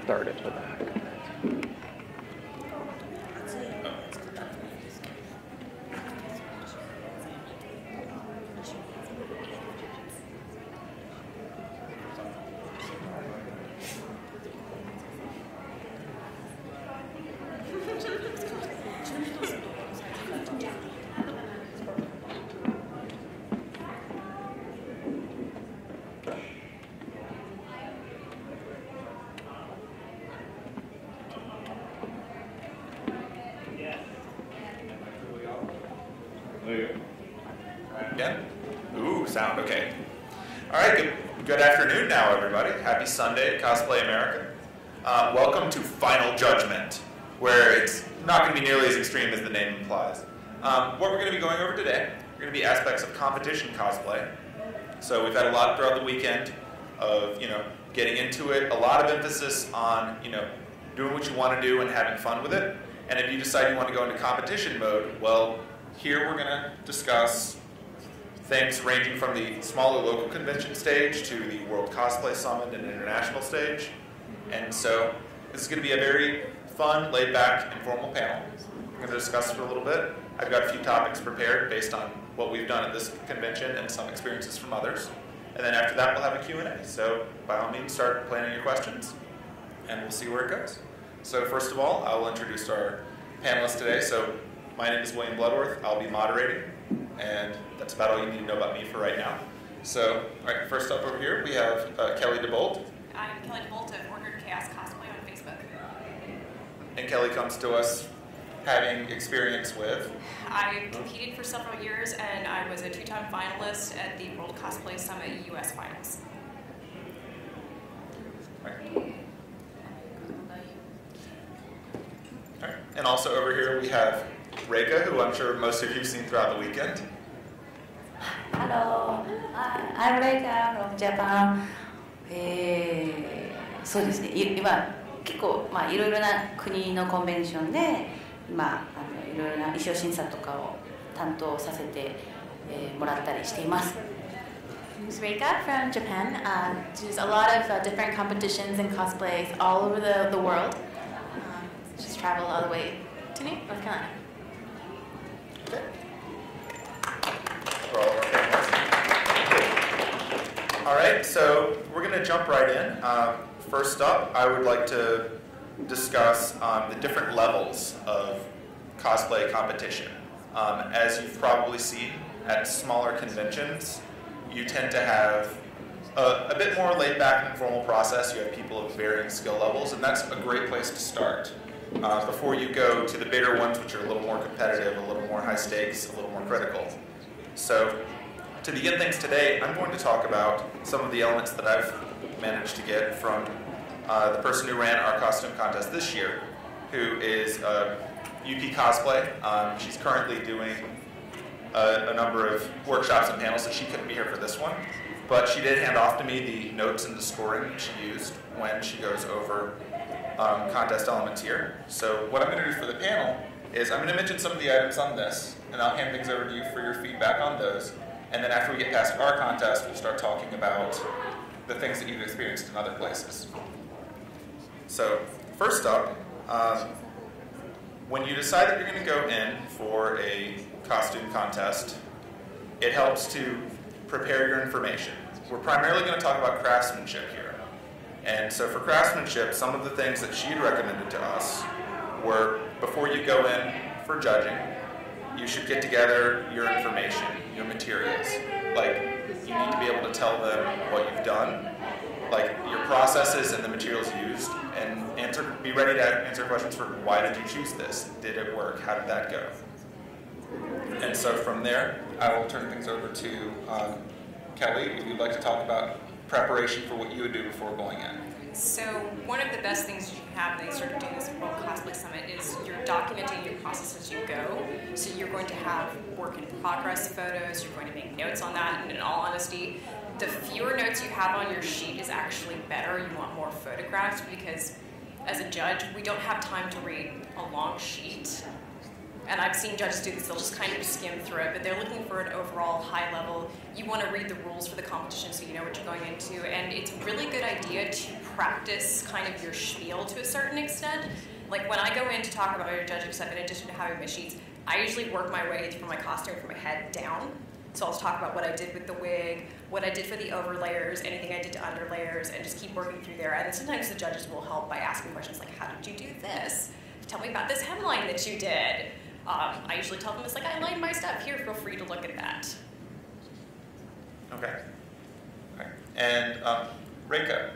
started with that. Again? Ooh, sound, okay. All right, good afternoon now, everybody. Happy Sunday, Cosplay America. Welcome to Final Judgment, where it's not going to be nearly as extreme as the name implies. What we're going to be going over today, are going to be aspects of competition cosplay. So we've had a lot throughout the weekend of, getting into it, a lot of emphasis on, doing what you want to do and having fun with it. And if you decide you want to go into competition mode, well, here we're going to discuss things ranging from the smaller local convention stage to the World Cosplay Summit and international stage. And so this is going to be a very fun, laid-back, informal panel. We're going to discuss for a little bit. I've got a few topics prepared based on what we've done at this convention and some experiences from others. And then after that, we'll have a Q&A. So by all means, start planning your questions, and we'll see where it goes. So first of all, I will introduce our panelists today. So my name is William Bloodworth. I'll be moderating, and that's about all you need to know about me for right now. So, all right, first up over here, we have Kelly DeBolt. I'm Kelly DeBolt of Ordered Chaos Cosplay on Facebook. And Kelly comes to us having experience with? I competed for several years, and I was a two-time finalist at the World Cosplay Summit US Finals. Right. All right. And also over here we have Reika, who I'm sure most of you have seen throughout the weekend. Hello, I'm Reika from Japan. そうですね。今結構いろいろな国のコンベンションで今いろいろな衣装審査とかを担当させてもらったりしています。This is Reika from Japan. There's a lot of different competitions and cosplays all over the world. Just traveled all the way to North Carolina. Okay. For all of our families. All right, so we're going to jump right in. First up, I would like to discuss the different levels of cosplay competition. As you've probably seen at smaller conventions, you tend to have a bit more laid back and informal process. You have people of varying skill levels, and that's a great place to start. Before you go to the bigger ones, which are a little more competitive, a little more high stakes, a little more critical. So to begin things today, I'm going to talk about some of the elements that I've managed to get from the person who ran our costume contest this year, who is UP Cosplay. She's currently doing a number of workshops and panels, so she couldn't be here for this one. But she did hand off to me the notes and the scoring she used when she goes over contest elements here. So what I'm going to do for the panel is I'm going to mention some of the items on this, and I'll hand things over to you for your feedback on those. And then after we get past our contest, we'll start talking about the things that you've experienced in other places. So first up, when you decide that you're going to go in for a costume contest, it helps to prepare your information. We're primarily going to talk about craftsmanship here. And so for craftsmanship, some of the things that she'd recommended to us were, before you go in for judging, you should get together your information, your materials. Like, you need to be able to tell them what you've done, like your processes and the materials used, and be ready to answer questions for why did you choose this? Did it work? How did that go? And so from there, I will turn things over to Kelly, if you'd like to talk about preparation for what you would do before going in. So one of the best things you can have when you start doing this World Cosplay Summit is you're documenting your process as you go. So you're going to have work in progress photos, you're going to make notes on that, and in all honesty, the fewer notes you have on your sheet is actually better. You want more photographs because as a judge, we don't have time to read a long sheet. And I've seen judges do this, they'll just kind of skim through it, but they're looking for an overall high level. You want to read the rules for the competition so you know what you're going into, and it's a really good idea to practice kind of your spiel to a certain extent. Like when I go in to talk about your judging stuff, in addition to having my sheets, I usually work my way from my costume from my head down. So I'll talk about what I did with the wig, what I did for the overlayers, anything I did to underlayers, and just keep working through there. And then sometimes the judges will help by asking questions like, how did you do this? Tell me about this hemline that you did. I usually tell them, it's like, I lined my stuff. Here, feel free to look at that. Okay. All right. And Reika,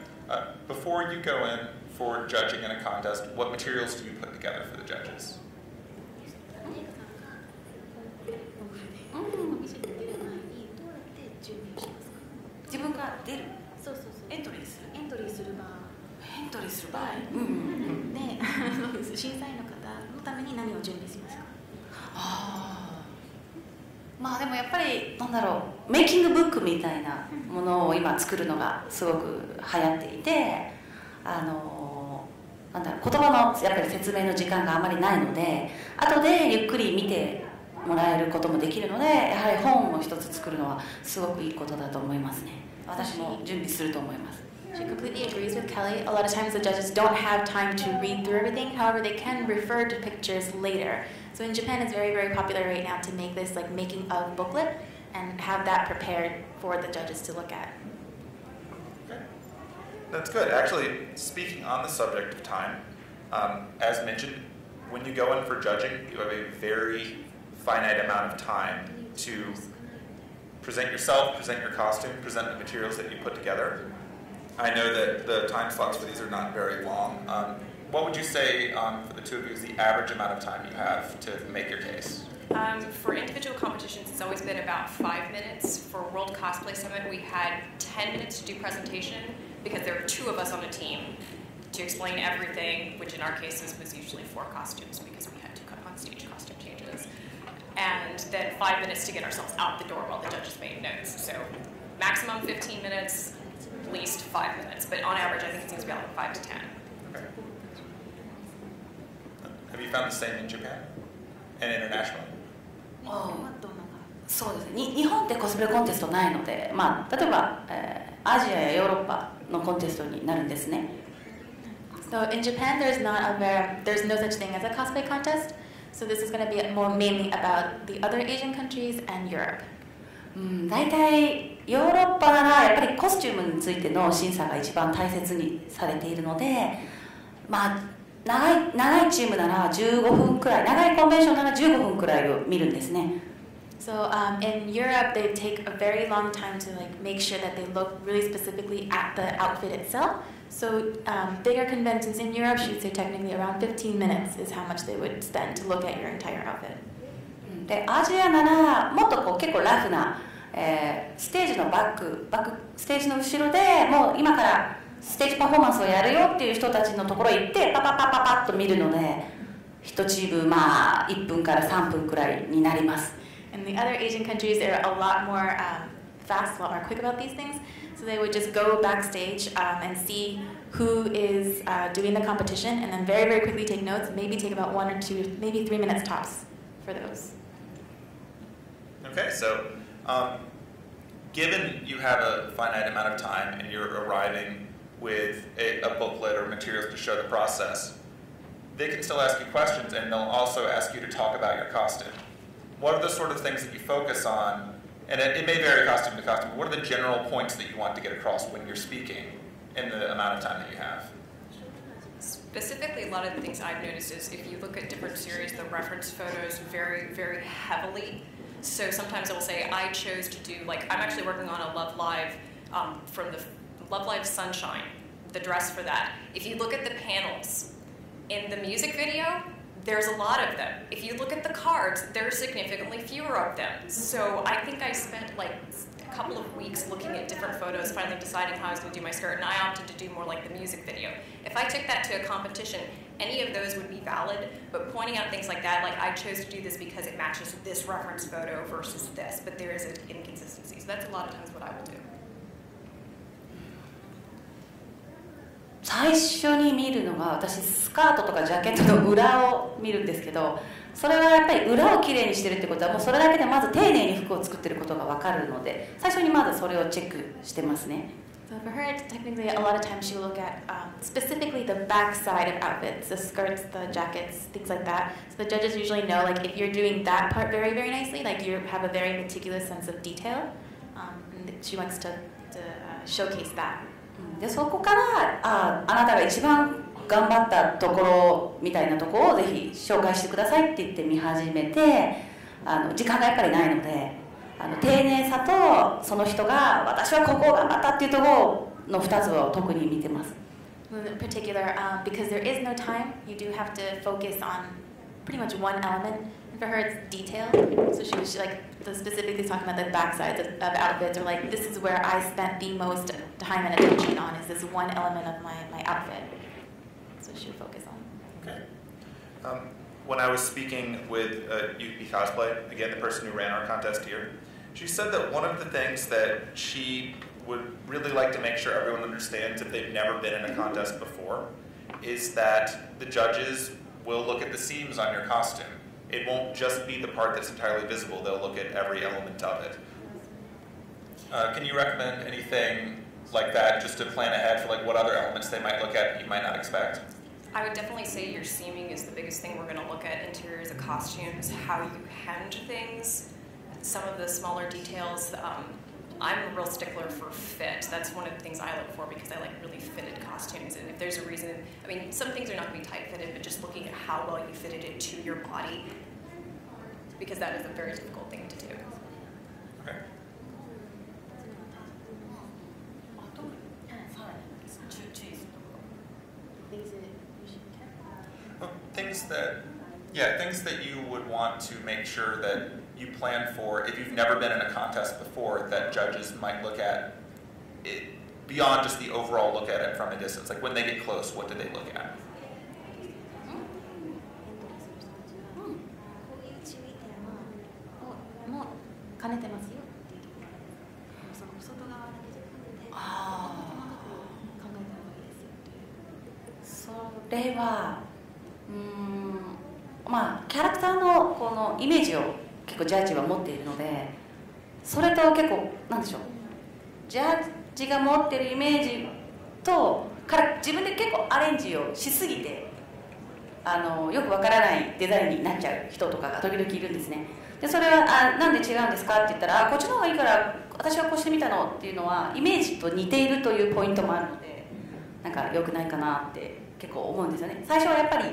before you go in for judging in a contest, what materials do you put together for the judges? 自分が出るそうそうそうエントリーするエントリーする場合エントリーする場合、で審査員の方のために何を準備しますか？まあでもやっぱりなんだろうメイキングブックみたいなものを今作るのがすごく流行っていてなんだろう言葉のやっぱり説明の時間があまりないので後でゆっくり見てもらえることもできるのでやはり本を一つ作るのはすごくいいことだと思いますね私も準備すると思います She completely agrees with Kelly. A lot of times the judges don't have time to read through everything. However, they can refer to pictures later. So in Japan, it's very, very popular right now to make this like making of booklet and have that prepared for the judges to look at. Okay. That's good. Actually, speaking on the subject of time, as mentioned, when you go in for judging, you have a very finite amount of time to present yourself, present your costume, present the materials that you put together. I know that the time slots for these are not very long. What would you say for the two of you is the average amount of time you have to make your case? For individual competitions, it's always been about 5 minutes. For World Cosplay Summit, we had 10 minutes to do presentation because there were 2 of us on a team to explain everything, which in our cases was usually 4 costumes because we had to cut on stage costume changes. And then 5 minutes to get ourselves out the door while the judges made notes. So maximum 15 minutes, at least 5 minutes. But on average, I think it seems to be about 5 to 10. Okay. Have you found the same in Japan and internationally? そうですね日本ってコスプレコンテストないので、まあ、例えば、アジアやヨーロッパのコンテストになるんですね So in Japan, there's no such thing as a cosplay contest. So this is going to be more mainly about the other Asian countries and Europe. 大体ヨーロッパならやっぱりコスチュームについての審査が一番大切にされているので、まあ、長いチームなら15分くらい長いコンベンションなら15分くらいを見るんですね So in Europe, they take a very long time to like make sure that they look really specifically at the outfit itself. So bigger conventions in Europe, she'd say technically around 15 minutes is how much they would spend to look at your entire outfit. でアジアならもっとこう結構ラフな、ステージのステージの後ろでもう今からステージパフォーマンスをやるよっていう人たちのところへ行ってパパパパパッと見るので1チームまあ1分から3分くらいになります In the other Asian countries, they're a lot more fast, a lot more quick about these things. So they would just go backstage and see who is doing the competition and then very, very quickly take notes, maybe take about 1 or 2, maybe 3 minutes tops for those. Okay, so given you have a finite amount of time and you're arriving with a booklet or materials to show the process, they can still ask you questions and they'll also ask you to talk about your costume. What are the sort of things that you focus on? And it may vary costume to costume, but what are the general points that you want to get across when you're speaking in the amount of time that you have? Specifically, a lot of the things I've noticed is if you look at different series, the reference photos vary very heavily. So sometimes I will say, I chose to do, like, I'm actually working on a Love Live from the Love Live Sunshine, the dress for that. If you look at the panels in the music video, there's a lot of them. If you look at the cards, there's significantly fewer of them. So I think I spent like a couple of weeks looking at different photos, finally deciding how I was going to do my skirt, and I opted to do more like the music video. If I took that to a competition, any of those would be valid, but pointing out things like that, like I chose to do this because it matches this reference photo versus this, but there is an inconsistency. So that's a lot of times what I will do. 最初に見るのが私スカートとかジャケットの裏を見るんですけどそれはやっぱり裏をきれいにしてるってことはもうそれだけでまず丁寧に服を作ってることが分かるので、最初にまずそれをチェックしてますね。So for her, technically, a lot of times she will look at specifically the back side of outfits, the skirts, the jackets, things like that. So the judges usually know, like, if you're doing that part very, very nicely, like you have a very meticulous sense of detail. And she wants to showcase that. でそこからあなたが一番頑張ったところみたいなところをぜひ紹介してくださいって言って見始めて、時間がやっぱりないので。丁寧さとその人が私はここを頑張ったっていうところの2つを特に見てます。In particular, because there is no time, you do have to focus on pretty much one element. And for her, it's detail. So she was like specifically talking about the backside of outfits, or like this is where I spent the most time and attention on. Is this one element of my outfit? So she would focus on. Okay. When I was speaking with UP Cosplay, again, the person who ran our contest here, she said that one of the things that she would really like to make sure everyone understands if they've never been in a contest before is that the judges will look at the seams on your costume. It won't just be the part that's entirely visible. They'll look at every element of it. Can you recommend anything like that just to plan ahead for like what other elements they might look at that you might not expect? I would definitely say your seaming is the biggest thing we're going to look at. Interiors of costumes, how you hemmed things, some of the smaller details. I'm a real stickler for fit. That's one of the things I look for because I like really fitted costumes. And if there's a reason, I mean, some things are not going to be tight fitted, but just looking at how well you fitted it to your body, because that is a very difficult thing to do. Okay. Things that you would want to make sure that you plan for if you've never been in a contest before that judges might look at it beyond just the overall look at it from a distance. Like when they get close, what do they look at? Oh. キャラクターのこのイメージを結構ジャッジは持っているので、それと結構なんでしょう、ジャッジが持っているイメージとから自分で結構アレンジをしすぎてよくわからないデザインになっちゃう人とかが時々いるんですね。でそれはなんで違うんですかって言ったらこっちの方がいいから私はこうしてみたのっていうのはイメージと似ているというポイントもあるので、なんか良くないかなって結構思うんですよね。最初はやっぱり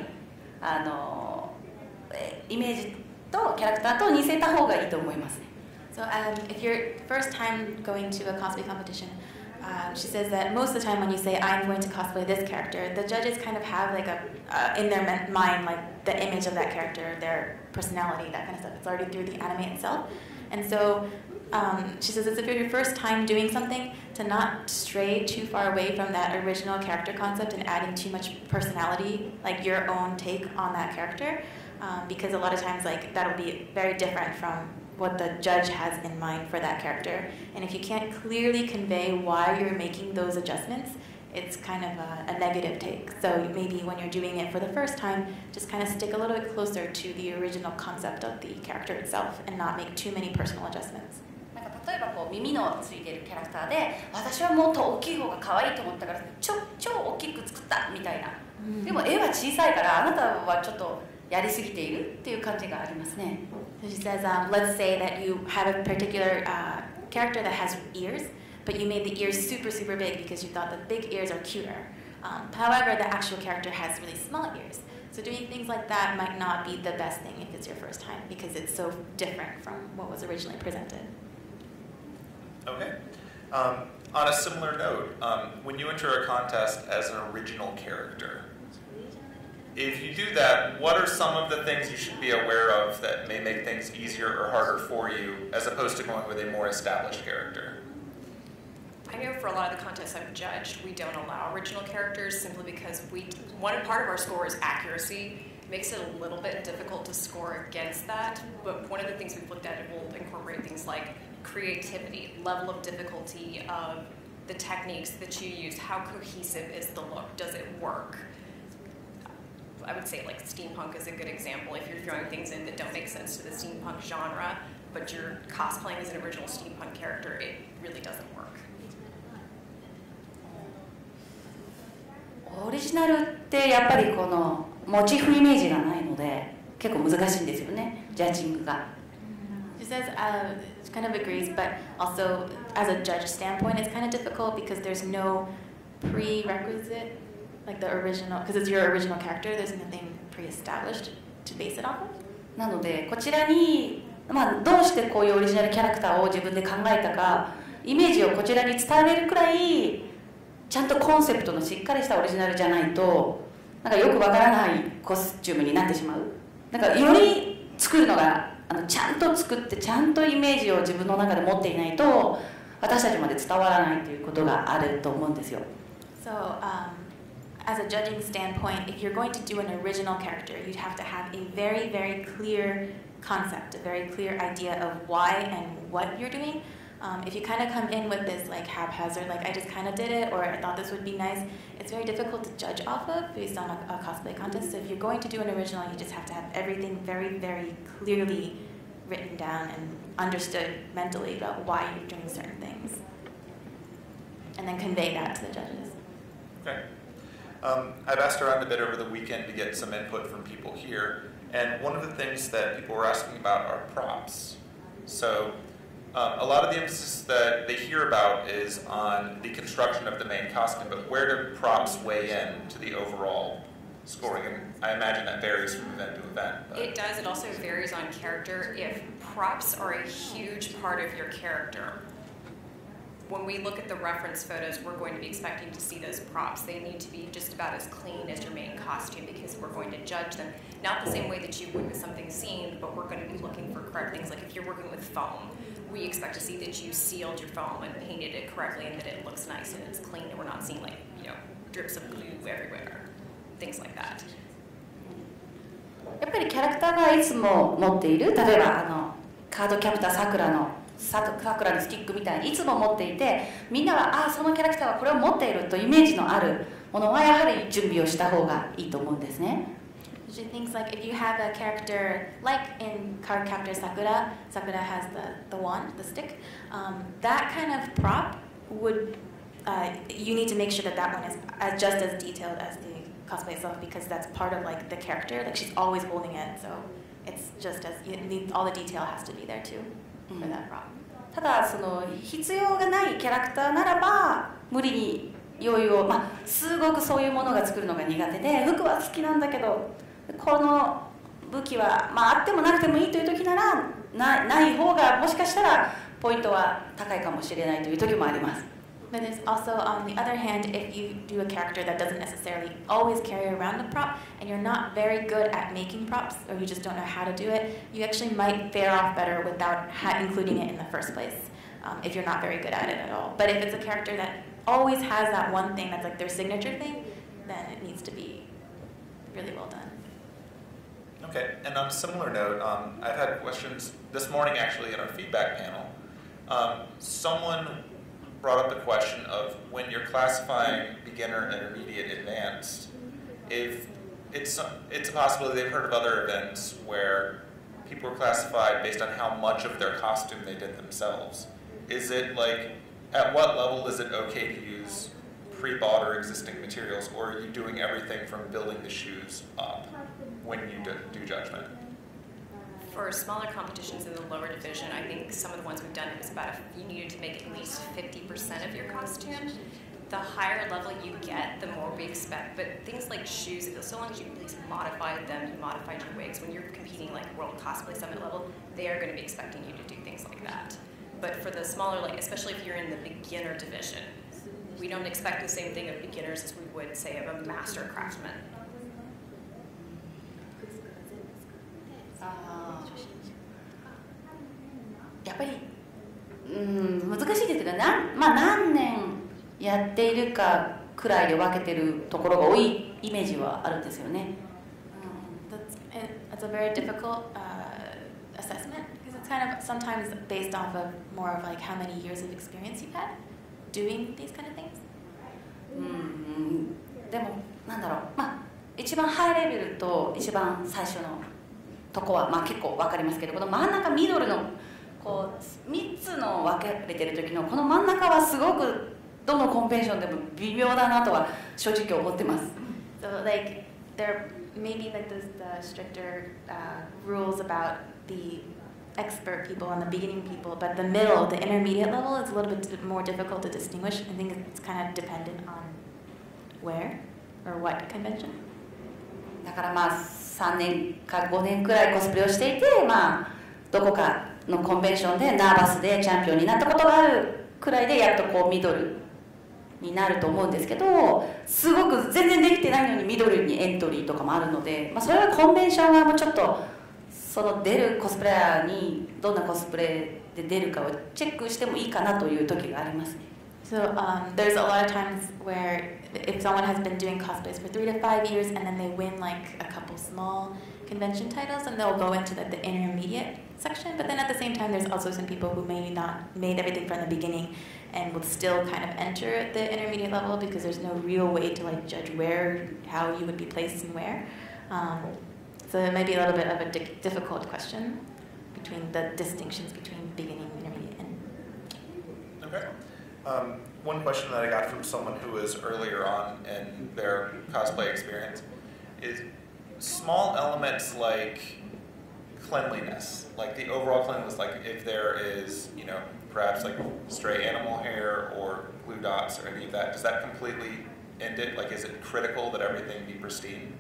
イメージとキャラクターと似せた方がいいと思いますね。So if you're first time going to a cosplay competition, she says that most of the time when you say I'm going to cosplay this character, the judges kind of have like in their mind like the image of that character, their personality, that kind of stuff. It's already through the anime itself, and so she says it's if you're your first time doing something to not stray too far away from that original character concept and adding too much personality, like your own take on that character. Because a lot of times like that'll be very different from what the judge has in mind for that character. And if you can't clearly convey why you're making those adjustments, it's kind of a negative take. So maybe when you're doing it for the first time, just kind of stick a little bit closer to the original concept of the character itself and not make too many personal adjustments. 例えばこう耳のついているキャラクターで私はもっと大きい方が可愛いと思ったから超大きく作ったみたいな、でも絵は小さいからあなたはちょっとやりすぎているっていう感じがありますね。So she says, let's say that you have a particular character that has ears, but you made the ears super, super big because you thought the big ears are cuter. However, the actual character has really small ears. So doing things like that might not be the best thing if it's your first time because it's so different from what was originally presented. Okay. On a similar note, when you enter a contest as an original character, if you do that, what are some of the things you should be aware of that may make things easier or harder for you as opposed to going with a more established character? I know for a lot of the contests I've judged, we don't allow original characters simply because one part of our score is accuracy. It makes it a little bit difficult to score against that, but one of the things we've looked at, it will incorporate things like creativity, level of difficulty of the techniques that you use, how cohesive is the look, does it work? I would say like steampunk is a good example. If you're throwing things in that don't make sense to the steampunk genre, but you're cosplaying as an original steampunk character, it really doesn't work. オリジナルってやっぱりこのモチーフイメージがないので結構難しいんですよね、ジャッジングが。She says she kind of agrees, but also as a judge standpoint, it's kind of difficult because there's no prerequisite, like the original, because it's your original character. There's nothing pre-established to base it off of. なのでこちらに、どうしてこういうオリジナルキャラクターを自分で考えたか、イメージをこちらに伝えれるくらいちゃんとコンセプトのしっかりしたオリジナルじゃないとなんかよくわからないコスチュームになってしまう。だからより作るのがちゃんと作ってちゃんとイメージを自分の中で持っていないと私たちまで伝わらないということがあると思うんですよ。So, as a judging standpoint, if you're going to do an original character, you'd have to have a very, very clear concept, a very clear idea of why and what you're doing. If you kind of come in with this like haphazard, like I just kind of did it, or I thought this would be nice, it's very difficult to judge off of based on a cosplay contest. So if you're going to do an original, you just have to have everything very, very clearly written down and understood mentally about why you're doing certain things, and then convey that to the judges. Okay. I've asked around a bit over the weekend to get some input from people here, and one of the things that people were asking about are props. So a lot of the emphasis that they hear about is on the construction of the main costume, but where do props weigh in to the overall scoring? And I imagine that varies from event to event. But. It does. It also varies on character. If props are a huge part of your character, when we look at the reference photos, we're going to be expecting to see those props. They need to be just about as clean as your main costume because we're going to judge them. Not the same way that you would with something seen, but we're going to be looking for correct things. Like if you're working with foam, we expect to see that you sealed your foam and painted it correctly and that it looks nice and it's clean and we're not seeing like, drips of glue everywhere. Things like that. やっぱりキャラクターがいつも持っている、例えばカードキャプターさくらのスティックみたいにいつも持っていて、みんなはそのキャラクターはこれを持っているとイメージのあるものはやはり準備をした方がいいと思うんですね。She thinks like if you have a character like in card captor Sakura, Sakura has the wand, the stick. That kind of prop would you need to make sure that one is just as detailed as the cosplay itself because that's part of like the character. Like she's always holding it, so it's just as all the detail has to be there too for that prop. ただその必要がないキャラクターならば無理に用意を、すごくそういうものが作るのが苦手で服は好きなんだけどこの武器は、あってもなくてもいいという時ならない方がもしかしたらポイントは高いかもしれないという時もあります。But there's also, on the other hand, if you do a character that doesn't necessarily always carry around a prop, and you're not very good at making props, or you just don't know how to do it, you actually might fare off better without including it in the first place, if you're not very good at it at all. But if it's a character that always has that one thing that's like their signature thing, then it needs to be really well done. Okay, and on a similar note, I've had questions this morning actually in our feedback panel. Someone brought up the question of when you're classifying beginner, intermediate, advanced, if it's a possibility they've heard of other events where people are classified based on how much of their costume they did themselves. Is it like, at what level is it okay to use pre-bought or existing materials, or are you doing everything from building the shoes up when you do Judgment? For smaller competitions in the lower division, I think some of the ones we've done, it was about you needed to make at least 50% of your costume. The higher level you get, the more we expect. But things like shoes, so long as you at least modified them, you modified your wigs, when you're competing like World Cosplay Summit level, they are going to be expecting you to do things like that. But for the smaller, like especially if you're in the beginner division, we don't expect the same thing of beginners as we would, say, of a master craftsman. やっぱり難しいですけど何年やっているかくらいで分けてるところが多いイメージはあるんですよね。That's a very difficult assessment because it's kind of sometimes based off of more of like how many years of experience you've had doing these kind of things. でもなんだろう、一一番ハイレベルと一番最初のとこは、まあ、結構分かりますけど、この真ん中ミドルのこう3つの分けれてる時のこの真ん中はすごくどのコンベンションでも微妙だなとは正直思ってます。So like there may be like the stricter rules about the expert people and the beginning people, but the middle, the intermediate level is a little bit more difficult to distinguish. I think it's kind of dependent on where or what convention. だからまあ3年か5年くらいコスプレをしていて、まあどこかのコンベンションでナーバスでチャンピオンになったことがあるくらいでやっとこうミドルになると思うんですけど、すごく全然できてないのにミドルにエントリーとかもあるので、まあ、それはコンベンション側もちょっとその出るコスプレイヤーにどんなコスプレで出るかをチェックしてもいいかなという時がありますね。So there's a lot of times where if someone has been doing cosplays for 3 to 5 years and then they win like a couple small convention titles and they'll go into the intermediate section, but then at the same time there's also some people who may not made everything from the beginning and would still kind of enter at the intermediate level because there's no real way to like judge where, how you would be placed and where. So it might be a little bit of a difficult question between the distinctions between beginning, intermediate, and... Okay. One question that I got from someone who was earlier on in their cosplay experience is small elements like cleanliness, like the overall cleanliness, like if there is, you know, perhaps like stray animal hair or blue dots or any of that, does that completely end it? Like, is it critical that everything be pristine?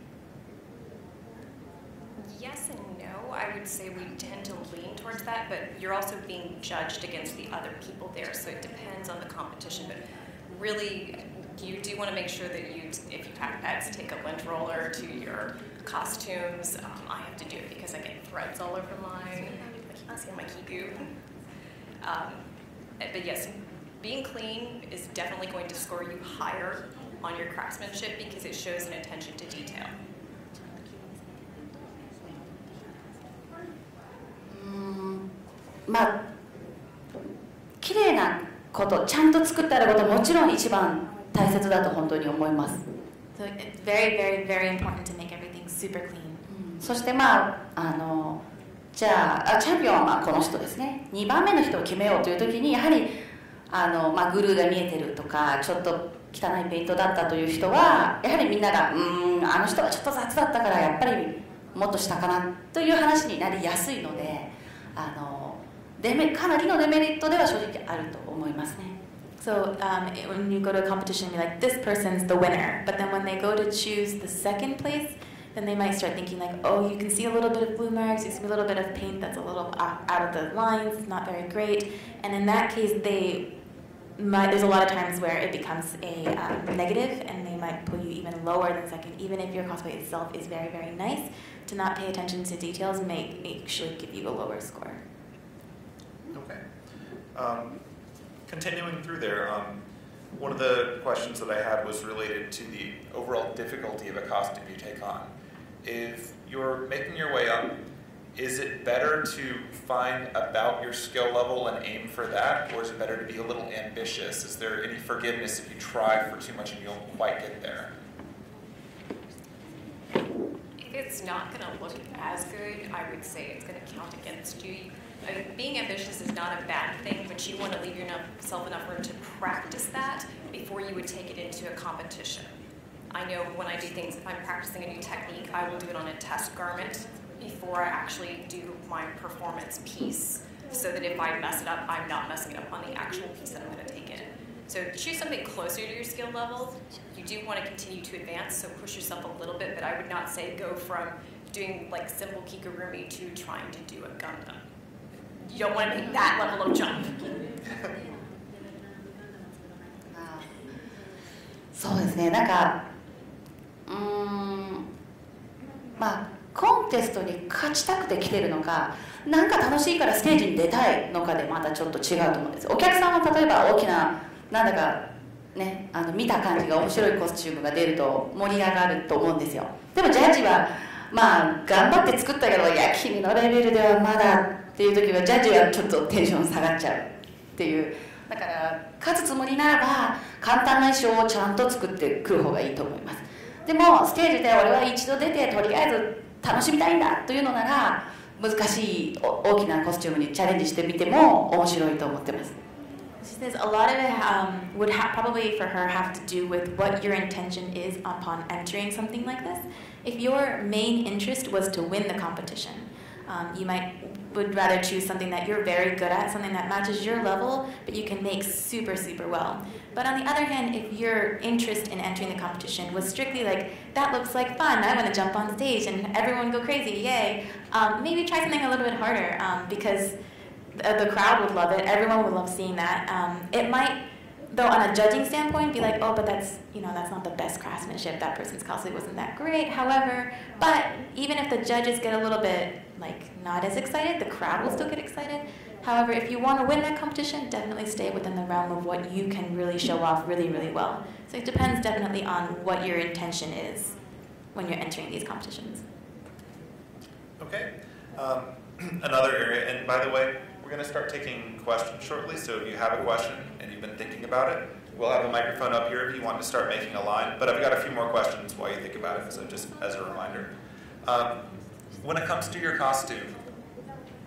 Yes and no. I would say we tend to lean towards that, but you're also being judged against the other people there, so it depends on the competition. But really, you do want to make sure that if you have pets, take a lint roller to your costumes. I have to do it because I get threads all over mine. I keep seeing my kiku. But yes, being clean is definitely going to score you higher on your craftsmanship because it shows an attention to detail. まあ綺麗なこと、ちゃんと作ってあることはもちろん一番大切だと本当に思います。So it's very, very, very important to make everything super clean. そしてまあじゃあチャンピオンはまあこの人ですね。2番目の人を決めようという時にやはりまあ、グルーが見えてるとかちょっと汚いペイントだったという人はやはりみんながあの人はちょっと雑だったからやっぱりもっとしたかなという話になりやすいのでかなりのデメリットでは正直あると思いますね。So when you go to a competition, you're like, this person's the winner. But then when they go to choose the second place, then they might start thinking like, oh, you can see a little bit of blue marks, you see a little bit of paint that's a little out of the lines, not very great. And in that case, there's a lot of times where it becomes a negative, and they might put you even lower than second, even if your cosplay itself is very, very nice. To not pay attention to details may actually give you a lower score. Okay. Continuing through there, one of the questions that I had was related to the overall difficulty of a costume you take on. If you're making your way up, is it better to find about your skill level and aim for that, or is it better to be a little ambitious? Is there any forgiveness if you try for too much and you don't quite get there? If it's not going to look as good, I would say it's going to count against you. Being ambitious is not a bad thing, but you want to leave yourself enough room to practice that before you would take it into a competition. I know when I do things, if I'm practicing a new technique, I will do it on a test garment before I actually do my performance piece, so that if I mess it up, I'm not messing it up on the actual piece that I'm going to take in. So choose something closer to your skill level. You do want to continue to advance, so push yourself a little bit, but I would not say go from doing like simple kigurumi to trying to do a Gundam. You don't want to make that level of jump. そうですね、なんかまあコンテストに勝ちたくて来てるのか、なんか楽しいからステージに出たいのかでまたちょっと違うと思うんです。お客さんは例えば大きななんだかね、見た感じが面白いコスチュームが出ると盛り上がると思うんですよ。でもジャッジはまあ頑張って作ったけど、いや君のレベルではまだっていう時はジャッジはちょっとテンション下がっちゃうっていう。だから勝つつもりならば簡単な衣装をちゃんと作ってくる方がいいと思います。でもステージで俺は一度出てとりあえず楽しみたいんだというのなら難しい大きなコスチュームにチャレンジしてみても面白いと思ってます。She says a lot of it would probably for her have to do with what your intention is upon entering something like this. If your main interest was to win the competition, you would rather choose something that you're very good at, something that matches your level, but you can make super, super well. But on the other hand, if your interest in entering the competition was strictly like, that looks like fun, I want to jump on stage and everyone go crazy, yay, maybe try something a little bit harder because the crowd would love it, everyone would love seeing that. It might, though on a judging standpoint, be like, oh, but that's not the best craftsmanship, that person's cosplay wasn't that great, however, but even if the judges get a little bit not as excited, the crowd will still get excited. However, if you want to win that competition, definitely stay within the realm of what you can really show off really, really well. So it depends definitely on what your intention is when you're entering these competitions. Okay. Another area, and by the way, we're going to start taking questions shortly, so if you have a question and you've been thinking about it, we'll have a microphone up here if you want to start making a line, but I've got a few more questions while you think about it, so just as a reminder. When it comes to your costume,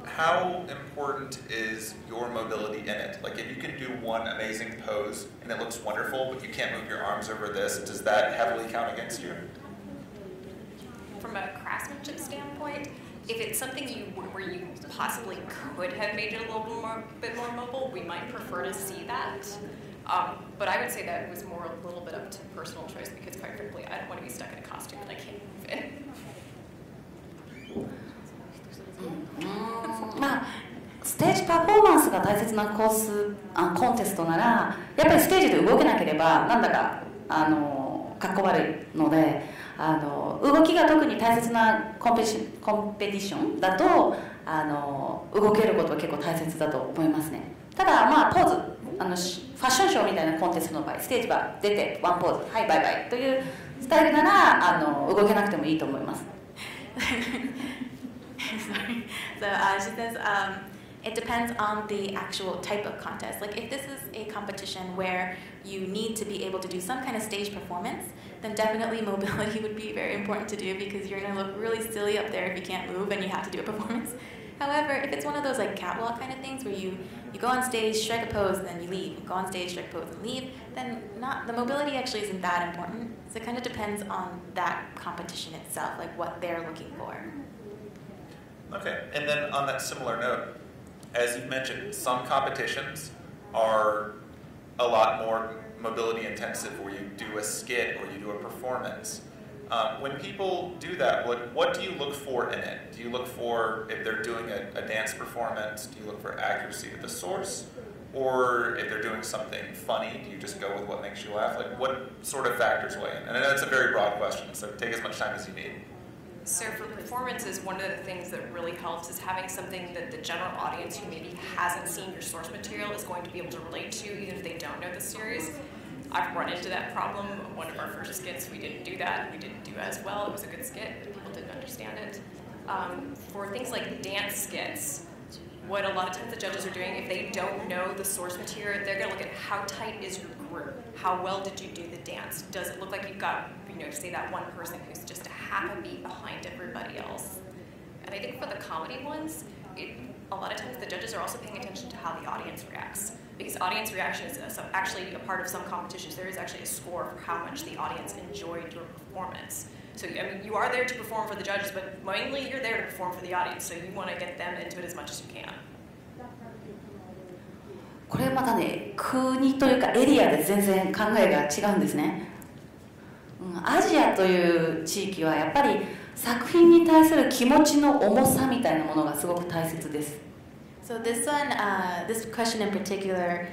how important is your mobility in it? Like if you can do one amazing pose and it looks wonderful, but you can't move your arms over this, does that heavily count against you? From a craftsmanship standpoint, if it's something where you possibly could have made it a bit more mobile, we might prefer to see that. But I would say that was more a little bit up to personal choice because quite frankly, I don't want to be stuck in a costume that I can't move in. まあステージパフォーマンスが大切なコンテストならやっぱりステージで動けなければなんだかかっこ悪いので動きが特に大切なコンペティションだと動けることは結構大切だと思いますね。ただまあポーズファッションショーみたいなコンテストの場合ステージは出てワンポーズはいバイバイというスタイルなら動けなくてもいいと思います。Sorry. So she says it depends on the actual type of contest. Like if this is a competition where you need to be able to do some kind of stage performance, then definitely mobility would be very important to do because you're going to look really silly up there if you can't move and you have to do a performance. However, if it's one of those like catwalk kind of things where you go on stage, strike a pose, and then you leave, go on stage, strike a pose, and leave, then the mobility actually isn't that important. So it kind of depends on that competition itself, like what they're looking for. Okay, and then on that similar note, as you've mentioned, some competitions are a lot more mobility intensive where you do a skit or you do a performance. When people do that, what do you look for in it? Do you look for, if they're doing a dance performance, do you look for accuracy to the source? Or if they're doing something funny, do you just go with what makes you laugh? Like what sort of factors weigh in? And I know it's a very broad question, so take as much time as you need. So for performances, one of the things that really helps is having something that the general audience who maybe hasn't seen your source material is going to be able to relate to, even if they don't know the series. I've run into that problem. One of our first skits, we didn't do that. We didn't do as well. It was a good skit, but people didn't understand it. For things like dance skits, what a lot of times the judges are doing, if they don't know the source material, they're going to look at how tight is your group? How well did you do the dance? Does it look like you've got, say that one person who's just a half a beat behind everybody else? And I think for the comedy ones, a lot of times the judges are also paying attention to how the audience reacts. Because audience reaction is actually a part of some competitions. There is actually a score for how much the audience enjoyed your performance. So I mean, you are there to perform for the judges, but mainly you're there to perform for the audience. So you want to get them into it as much as you can. これまたね、国というかエリアで全然考えが違うんですね。アジアという地域はやっぱり作品に対する気持ちの重さみたいなものがすごく大切です。So this one, this question in particular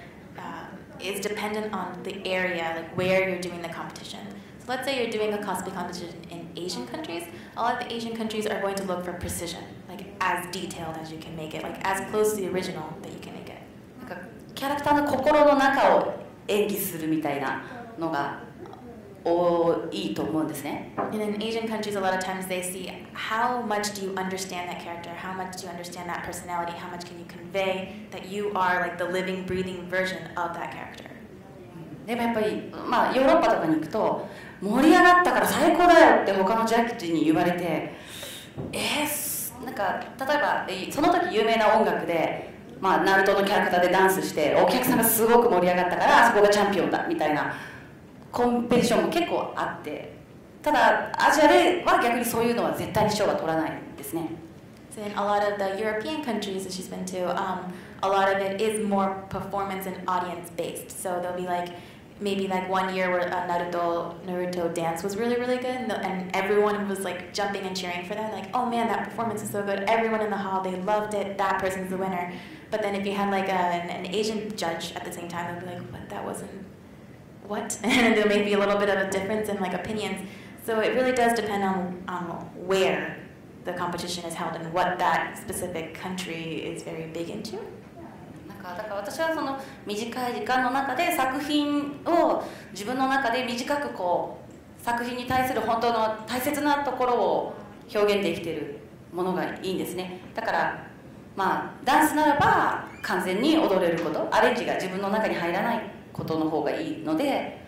is dependent on the area, like where you're doing the competition. So let's say you're doing a cosplay competition in Asian countries. A lot of the Asian countries are going to look for precision, like as detailed as you can make it, like as close to the original that you can make it. なんかキャラクターの心の中を演技するみたいなのが多いと思うんですね。And in Asian countries, a lot of times they see how much do you understand that character, how much do you understand that personality, how much can you convey that you are like the living, breathing version of that character. でもやっぱり、まあ、ヨーロッパとかに行くと盛り上がったから最高だよって他のジャッジに言われてなんか例えばその時有名な音楽で、まあ、ナルトのキャラクターでダンスしてお客さんがすごく盛り上がったからそこがチャンピオンだみたいなコンペティションも結構あって、ただアジアでは逆にそういうのは絶対に賞は取らないですね。So in a lot of the European countries that she's been to, a lot of it is more performance and audience based. So there'll be like maybe like 1 year where Naruto dance was really really good, and everyone was like jumping and cheering for them. Like, oh man, that performance is so good. Everyone in the hall, they loved it. That person's the winner. But then if you had like an Asian judge at the same time, they'd be like, what? That wasn't what? And there may be a little bit of a difference in like opinions. So it really does depend on where the competition is held and what that specific country is very big into. だから私はその短い時間の中で作品を自分の中で短くこう作品に対する本当の大切なところを表現できているものがいいんですね。だからまあダンスならば完全に踊れること、アレンジが自分の中に入らないことの方がいいので、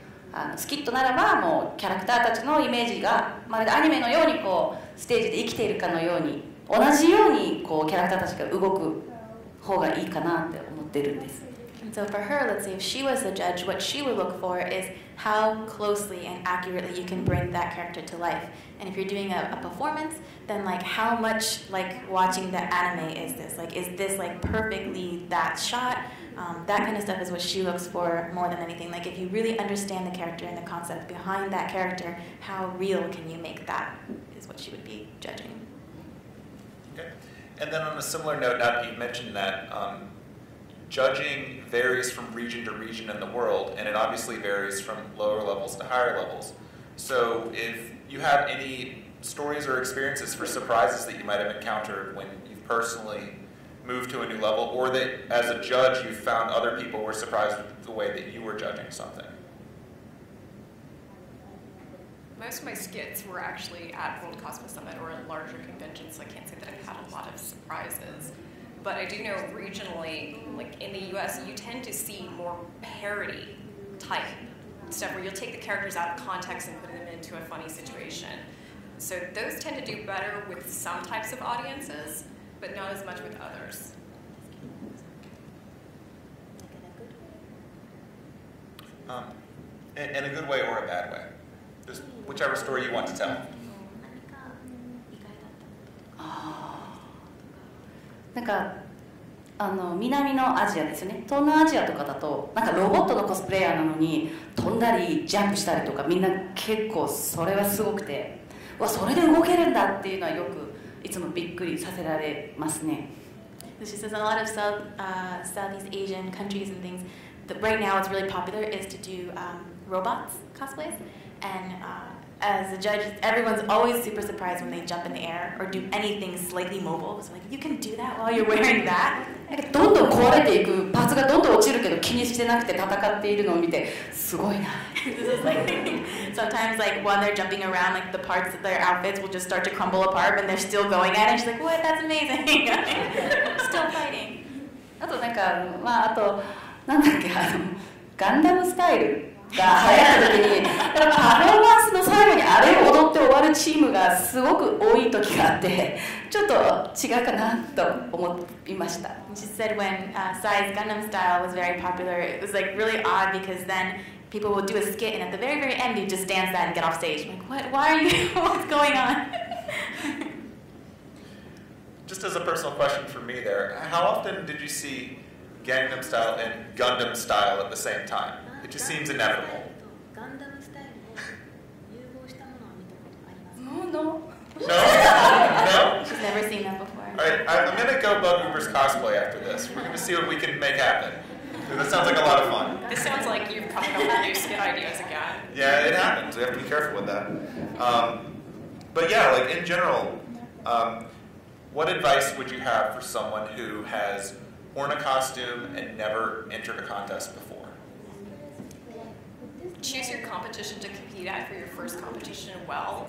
スキットならばもうキャラクターたちのイメージがまるでアニメのようにこうステージで生きているかのように同じようにこうキャラクターたちが動く方がいいかなって思ってるんです。And so for her, let's say if she was the judge, what she would look for is how closely and accurately you can bring that character to life. And if you're doing a performance, then like how much like watching the anime is this? Like is this like perfectly that shot? That kind of stuff is what she looks for more than anything. Like if you really understand the character and the concept behind that character, how real can you make that is what she would be judging. Okay. And then on a similar note, now that you mentioned that, judging varies from region to region in the world, and it obviously varies from lower levels to higher levels. So if you have any stories or experiences for surprises that you might have encountered when you've personally moved to a new level, or that as a judge you found other people were surprised with the way that you were judging something. Most of my skits were actually at World Cosplay Summit or at larger conventions, so I can't say that I've had a lot of surprises. But I do know regionally, like in the US, you tend to see more parody type stuff where you'll take the characters out of context and put them into a funny situation. So those tend to do better with some types of audiences, but not as much with others. In a good way or a bad way. Just whichever story you want to tell. なんか南のアジアですよね。東南アジアとかだとなんかロボットのコスプレイヤーなのに飛んだりジャンプしたりとかみんな結構それはすごくて、わそれで動けるんだっていうのはよくいつもびっくりさせられますね。She says in a lot of Southeast Asian countries and things, that right now what's really popular is to do robots cosplays. And as a judge, everyone's always super surprised when they jump in the air or do anything slightly mobile. It's like, you can do that while you're wearing that? どんどん壊れていくパーツがどんどん落ちるけど気にしてなくて戦っているのを見てすごいな。This is like, sometimes like when they're jumping around, like the parts of their outfits will just start to crumble apart when they're still going at it. And she's like, what? That's amazing. Still fighting. あとなんかまああとなんだっけガンダムスタイルが流行った時にパフォーマンスの最後にあれを踊って終わるチームがすごく多い時があってちょっと違うかなと思いました。She said when Psy's Gundam style was very popular, it was like really odd because then people would do a skit and at the very end you just dance that and get off stage. I'm like, what? Why are you? What's going on? Just as a personal question for me there, how often did you see Gangnam Style and Gundam Style at the same time? It just seems inevitable. No. No? No? She's never seen that before. Alright, I'm going to go bug Uber's cosplay after this. We're going to see what we can make happen. That sounds like a lot of fun. This sounds like you've come up with new skit ideas again. Yeah, it happens. We have to be careful with that. But yeah, like in general, what advice would you have for someone who has worn a costume and never entered a contest before? Choose your competition to compete at for your first competition well.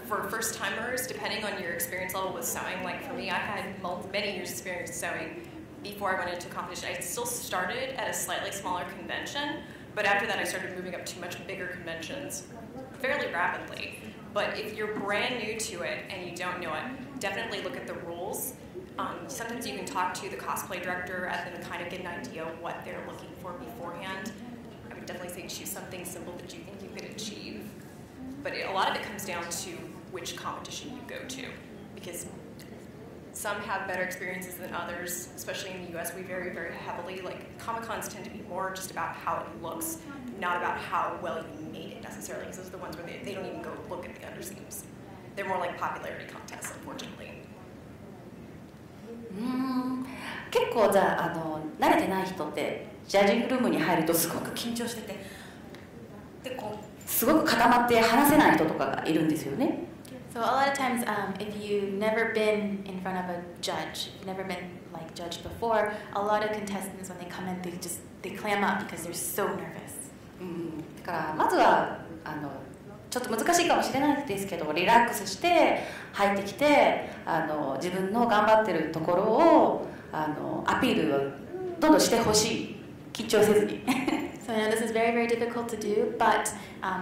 For first-timers, depending on your experience level with sewing, like for me, I had many years experience sewing before I went into competition. I still started at a slightly smaller convention, But after that, I started moving up to much bigger conventions fairly rapidly. But if you're brand new to it and you don't know it, definitely look at the rules. Sometimes you can talk to the cosplay director and then kind of get an idea of what they're looking for beforehand. I would definitely say choose something simple that you think you could achieve. But a lot of it comes down to which competition you go to, because some have better experiences than others, especially in the US. We vary very heavily. Like Comic-Cons tend to be more just about how it looks, not about how well you made it necessarily, because those are the ones where they don't even go look at the underseams. They're more like popularity contests, unfortunately. 結構じゃあ慣れてない人ってジャッジングルームに入るとすごく緊張しててでこうすごく固まって話せない人とかがいるんですよね。So a lot of times, if you've never been in front of a judge, you've never been like judged before, a lot of contestants when they come in, they clam up because they're so nervous. だからまずはちょっと難しいかもしれないですけどリラックスして入ってきて自分の頑張ってるところをアピールをどんどんしてほしい緊張せずに。So I know this is very, very difficult to do, but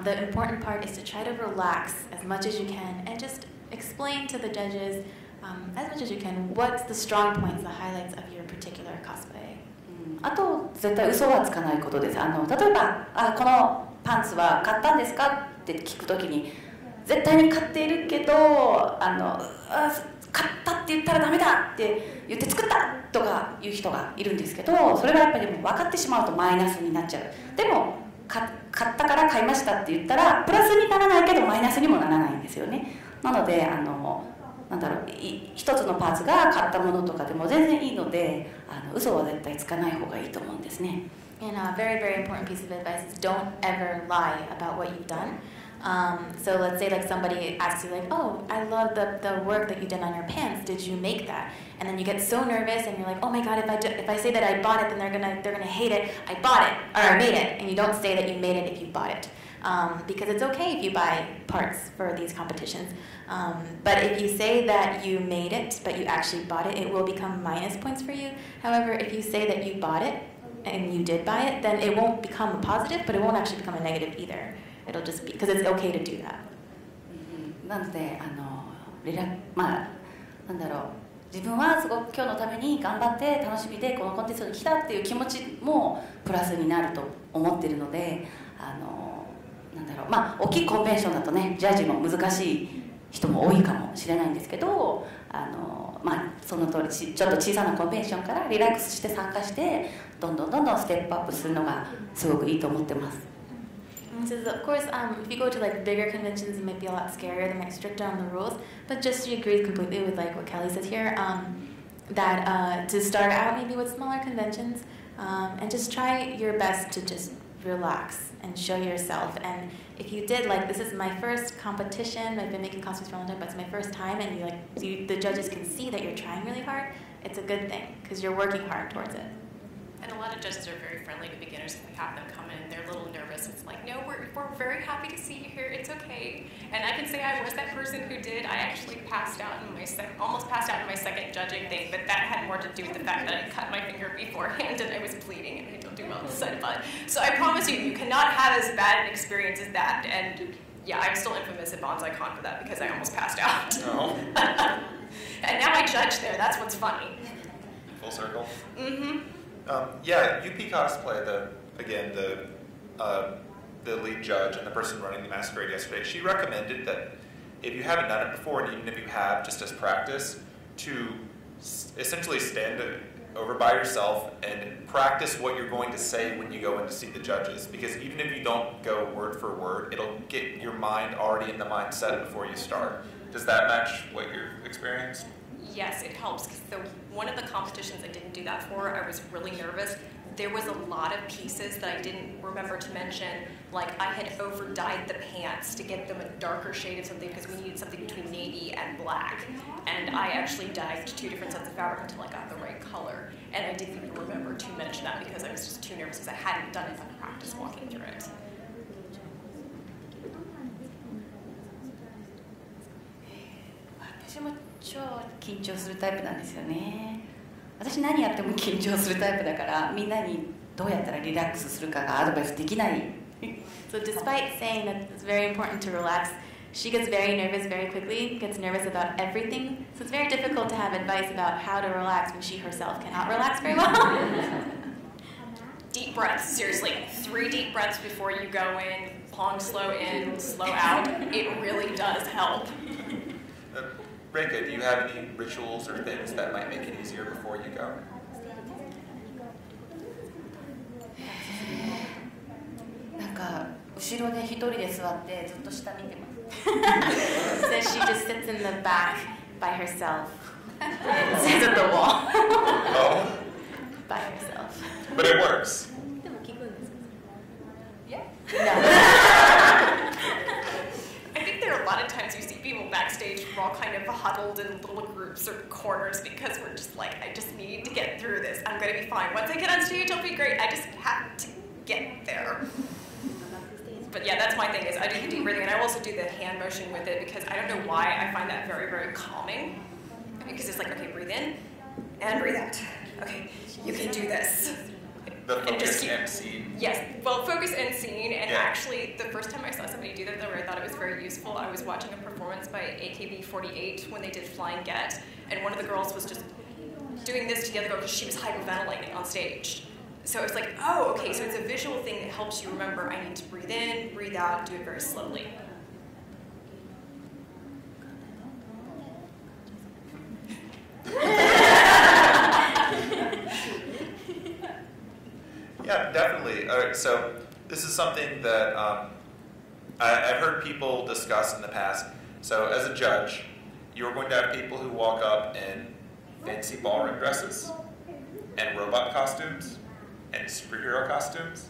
the important part is to try to relax as much as you can and just explain to the judges as much as you can what's the strong points, the highlights of your particular cosplay. あと絶対嘘はつかないことです。例えばこのパンツは買ったんですかって聞くときに絶対に買っているけど買ったって言ったらダメだって言って作ったとかいう人がいるんですけど、それがやっぱり分かってしまうとマイナスになっちゃう。でも買ったから買いましたって言ったらプラスにならないけどマイナスにもならないんですよね。なのでなんだろう一つのパーツが買ったものとかでも全然いいので嘘は絶対つかない方がいいと思うんですね。And a very, very important piece of advice is don't ever lie about what you've done. So let's say like somebody asks you like, oh, I love the work that you did on your pants. Did you make that? And then you get so nervous and you're like, oh my God, if I say that I bought it, then they're gonna hate it. I bought it or I made it, and you don't say that you made it if you bought it, because it's okay if you buy parts for these competitions. But if you say that you made it, but you actually bought it, it will become minus points for you. However, if you say that you bought it and you did buy it, then it won't become a positive, but it won't actually become a negative either. It'll just be because it's okay to do that. なのでなんだろう自分はすごく今日のために頑張って楽しみでこのコンテストに来たっていう気持ちもプラスになると思ってるのでなんだろう大きいコンベンションだとねジャッジも難しい人も多いかもしれないんですけどその通りちょっと小さなコンベンションからリラックスして参加してどんどんステップアップするのがすごくいいと思ってます。So of course, if you go to like bigger conventions, it might be a lot scarier. They might strict down the rules. But just to agree completely with like what Kelly says here, that to start out maybe with smaller conventions, and just try your best to just relax and show yourself. And if you did like this is my first competition, I've been making costumes for a long time, but it's my first time, and the judges can see that you're trying really hard. It's a good thing because you're working hard towards it. And a lot of judges are very friendly to beginners. If we have them come in, they're a little nervous. It's like, no, we're very happy to see you here. It's okay. And I can say I was that person who did. I actually almost passed out in my second judging thing, but that had more to do with the fact that I cut my finger beforehand and I was bleeding and I don't do well on the side of it. So I promise you, you cannot have as bad an experience as that. And yeah, I'm still infamous at BonsaiCon for that because I almost passed out. Oh. And now I judge there. That's what's funny. Full circle. Mm-hmm. Yeah, UP Cosplay, the lead judge and the person running the masquerade yesterday, she recommended that if you haven't done it before, and even if you have, just as practice, to essentially stand over by yourself and practice what you're going to say when you go in to see the judges. Because even if you don't go word for word, it'll get your mind already in the mindset before you start. Does that match what you're experienced? Yes, it helps. So one of the competitions I didn't do that for, I was really nervous. There was a lot of pieces that I didn't remember to mention. Like I had over-dyed the pants to get them a darker shade of something because we needed something between navy and black. And I actually dyed 2 different sets of fabric until I got the right color. And I didn't even remember to mention that because I was just too nervous because I hadn't done enough practice walking through it. 私も超緊張するタイプなんですよね。私何やっても緊張するタイプだからみんなにどうやったらリラックスするかがアドバイスできない。So despite saying that it's very important to relax, she gets very nervous very quickly, gets nervous about everything. So it's very difficult to have advice about how to relax when she herself cannot relax very well. Deep breaths, seriously. 3 deep breaths before you go in, long, slow in, slow out. It really does help. Reika, do you have any rituals or things that might make it easier before you go? なんか後ろで一人で座ってずっと下見てます。So she just sits in the back by herself and stares at the wall. Oh. By herself. But it works. Yeah. No. I think there are a lot of times you see people backstage, we're all kind of huddled in little groups or corners because we're just like, I just need to get through this. I'm going to be fine. Once I get on stage, I'll be great. I just have to get there. But yeah, that's my thing is I do the deep breathing and I also do the hand motion with it because I don't know why I find that very, very calming. Because it's like, okay, breathe in and breathe out. Okay, you can do this. The focus and scene. Yes, well, focus and scene. And yeah. Actually, the first time I saw somebody do that, though, where I thought it was very useful, I was watching a performance by AKB48 when they did Flying Get, and one of the girls was just doing this to the other girl because she was hyperventilating on stage. So it's like, oh, okay, so it's a visual thing that helps you remember I need to breathe in, breathe out, do it very slowly. Yeah, definitely. All right, so this is something that I've heard people discuss in the past. So as a judge, you're going to have people who walk up in fancy ballroom dresses and robot costumes and superhero costumes.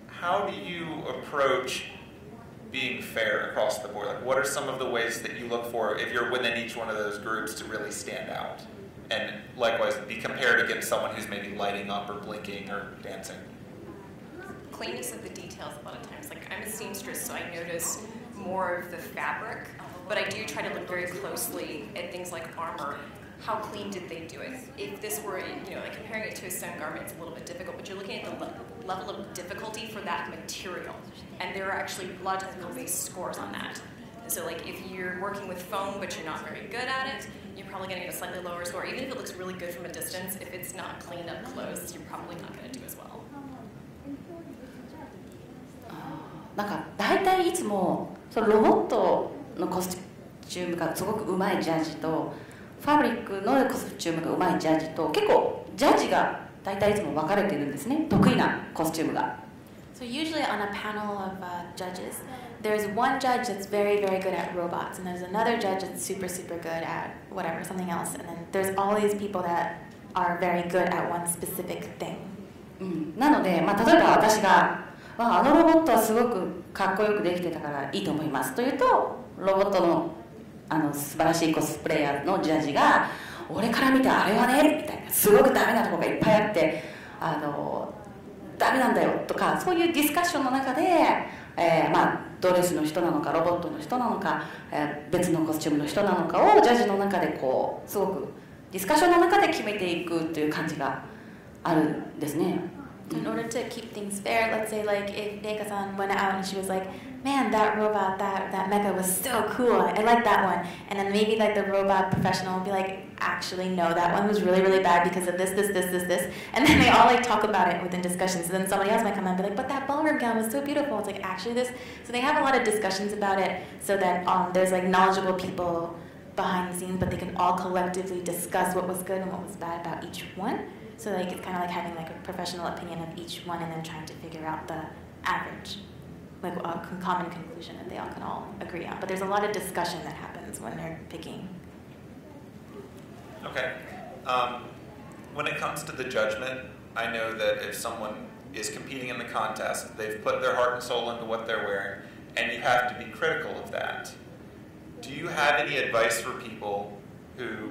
How do you approach being fair across the board? Like, what are some of the ways that you look for if you're within each one of those groups to really stand out? And likewise, be compared against someone who's maybe lighting up or blinking or dancing. Cleanness of the details a lot of times. Like, I'm a seamstress, so I notice more of the fabric, but I do try to look very closely at things like armor. How clean did they do it? If this were, like comparing it to a sewn garment, it's a little bit difficult, but you're looking at the level of difficulty for that material. And there are actually a lot of times people base scores on that. So like if you're working with foam but you're not very good at it, you're probably going to get a slightly lower score. Even if it looks really good from a distance, if it's not cleaned up close, you're probably not going to do as well. なんか大体いつもそのロボットのコスチュームがすごくうまいジャッジとファブリックのコスチュームがうまいジャッジと結構ジャッジが大体いつも分かれてるんですね。得意なコスチュームが。So usually on a panel of judges, there's one judge that's very, very good at robots, and there's another judge that's super, super good at whatever, something else, and then there's all these people that are very good at one specific thing. なので、例えば私が、あのロボットはすごくかっこよくできてたからいいと思いますというと、ロボットの素晴らしいコスプレイヤーのジャッジが、俺から見てあれはねみたいな、すごくダメなところがいっぱいあって、ダメなんだよとか、そういうディスカッションの中で、ドレスの人なのかロボットの人なのか、別のコスチュームの人なのかをジャッジの中でこうすごくディスカッションの中で決めていくという感じがあるんですね。In order to keep things fair, let's say like if Reika-san went out and she was like, man, that robot, that mecha was so cool, I like that one. And then maybe like the robot professional would be like, actually no, that one was really, really bad because of this. And then they all like talk about it within discussions. So then somebody else might come and be like, but that ballroom gown was so beautiful. It's like, actually this. So they have a lot of discussions about it so that there's like knowledgeable people behind the scenes, but they can all collectively discuss what was good and what was bad about each one. So like it's kind of like having like a professional opinion of each one and then trying to figure out the average, like a common conclusion that they all can all agree on. But there's a lot of discussion that happens when they're picking. Okay. When it comes to the judgment, I know that if someone is competing in the contest, they've put their heart and soul into what they're wearing, and you have to be critical of that. Do you have any advice for people who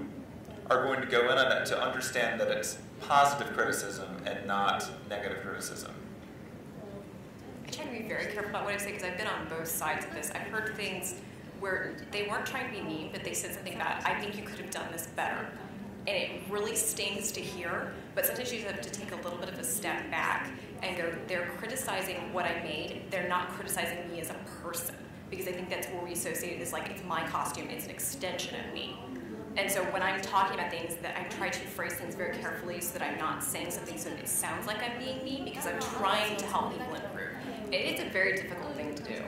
are going to go in on it to understand that it's positive criticism and not negative criticism? I try to be very careful about what I say because I've been on both sides of this. I've heard things where they weren't trying to be mean, but they said something about, I think you could have done this better. And it really stings to hear, but sometimes you have to take a little bit of a step back and go, they're criticizing what I made, they're not criticizing me as a person. Because I think that's where we associate it as like, it's my costume, it's an extension of me. And so when I'm talking about things, that I try to phrase things very carefully so that I'm not saying something so it sounds like I'm being me, because I'm trying to help people improve. It's a very difficult thing to do.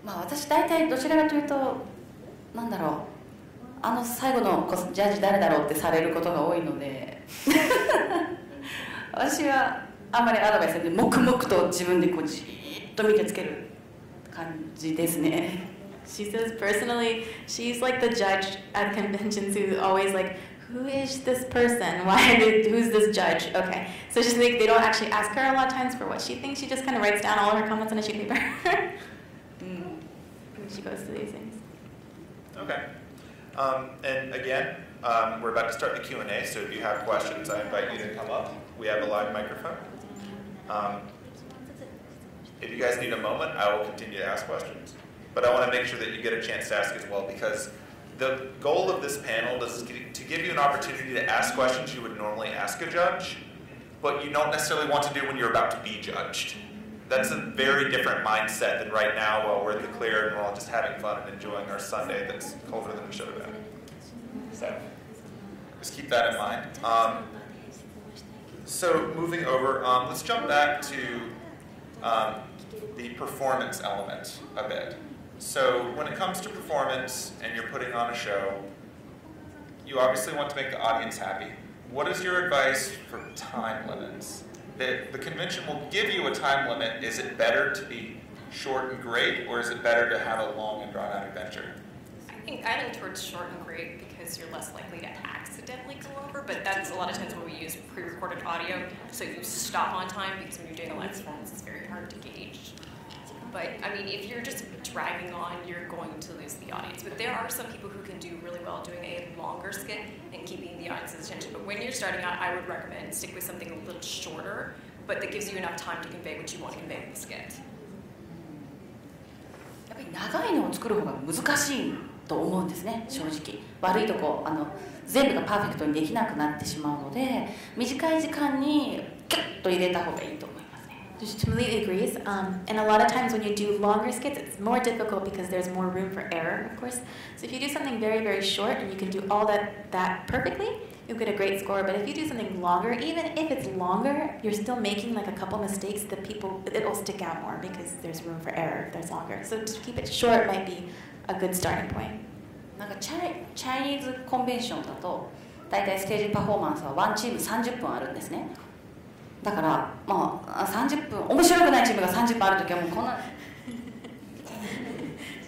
まあ私大体どちらかというとなんだろう最後のジャッジ誰だろうってされることが多いので私はあんまりアドバイスで黙々と自分でこうじーっと見てつける感じですね。She says personally, she's like the judge at conventions who always like, who is this person? Who's this judge? Okay. So she's like, they don't actually ask her a lot of times for what she thinks. She just kind of writes down all of her comments on a sheet of paper. When she goes to these things. Okay. And again, we're about to start the Q&A, so if you have questions, I invite you to come up. We have a live microphone. If you guys need a moment, I will continue to ask questions. But I want to make sure that you get a chance to ask as well, because the goal of this panel is to give you an opportunity to ask questions you would normally ask a judge, but you don't necessarily want to do when you're about to be judged. That's a very different mindset than right now while we're at the clear and we're all just having fun and enjoying our Sunday that's colder than it should have been. So just keep that in mind. So moving over, let's jump back to the performance element a bit. So when it comes to performance and you're putting on a show, you obviously want to make the audience happy. What is your advice for time limits? The convention will give you a time limit. Is it better to be short and great, or is it better to have a long and drawn-out adventure? I lean towards short and great because you're less likely to accidentally go over, but that's a lot of times when we use pre-recorded audio, so you stop on time, because when you're doing a live performance, it's very hard to gauge. But, I mean, if you're just dragging on, you're going to lose the audience. But there are some people who can do really well doing a longer skit and keeping the audience's attention. But when you're starting out, I would recommend stick with something a little shorter, but that gives you enough time to convey what you want to convey in the skit. やっぱり長いのを作る方が難しいと思うんですね、正直。悪いとこ全部がパーフェクトにできなくなってしまうので、短い時間にキュッと入れた方がいいと思います。She completely agrees. And a lot of times when you do longer skits, it's more difficult because there's more room for error, of course. So if you do something very, very short and you can do all that perfectly, you'll get a great score. But if you do something longer, even if it's longer, you're still making like a couple mistakes that it'll stick out more because there's room for error if there's longer. So to keep it short might be a good starting point. なんかチャイニーズコンベンションだと、大体ステージパフォーマンスはワンチーム30分あるんですね。だからまあ30分面白くないチームが30分あるときはもうこんな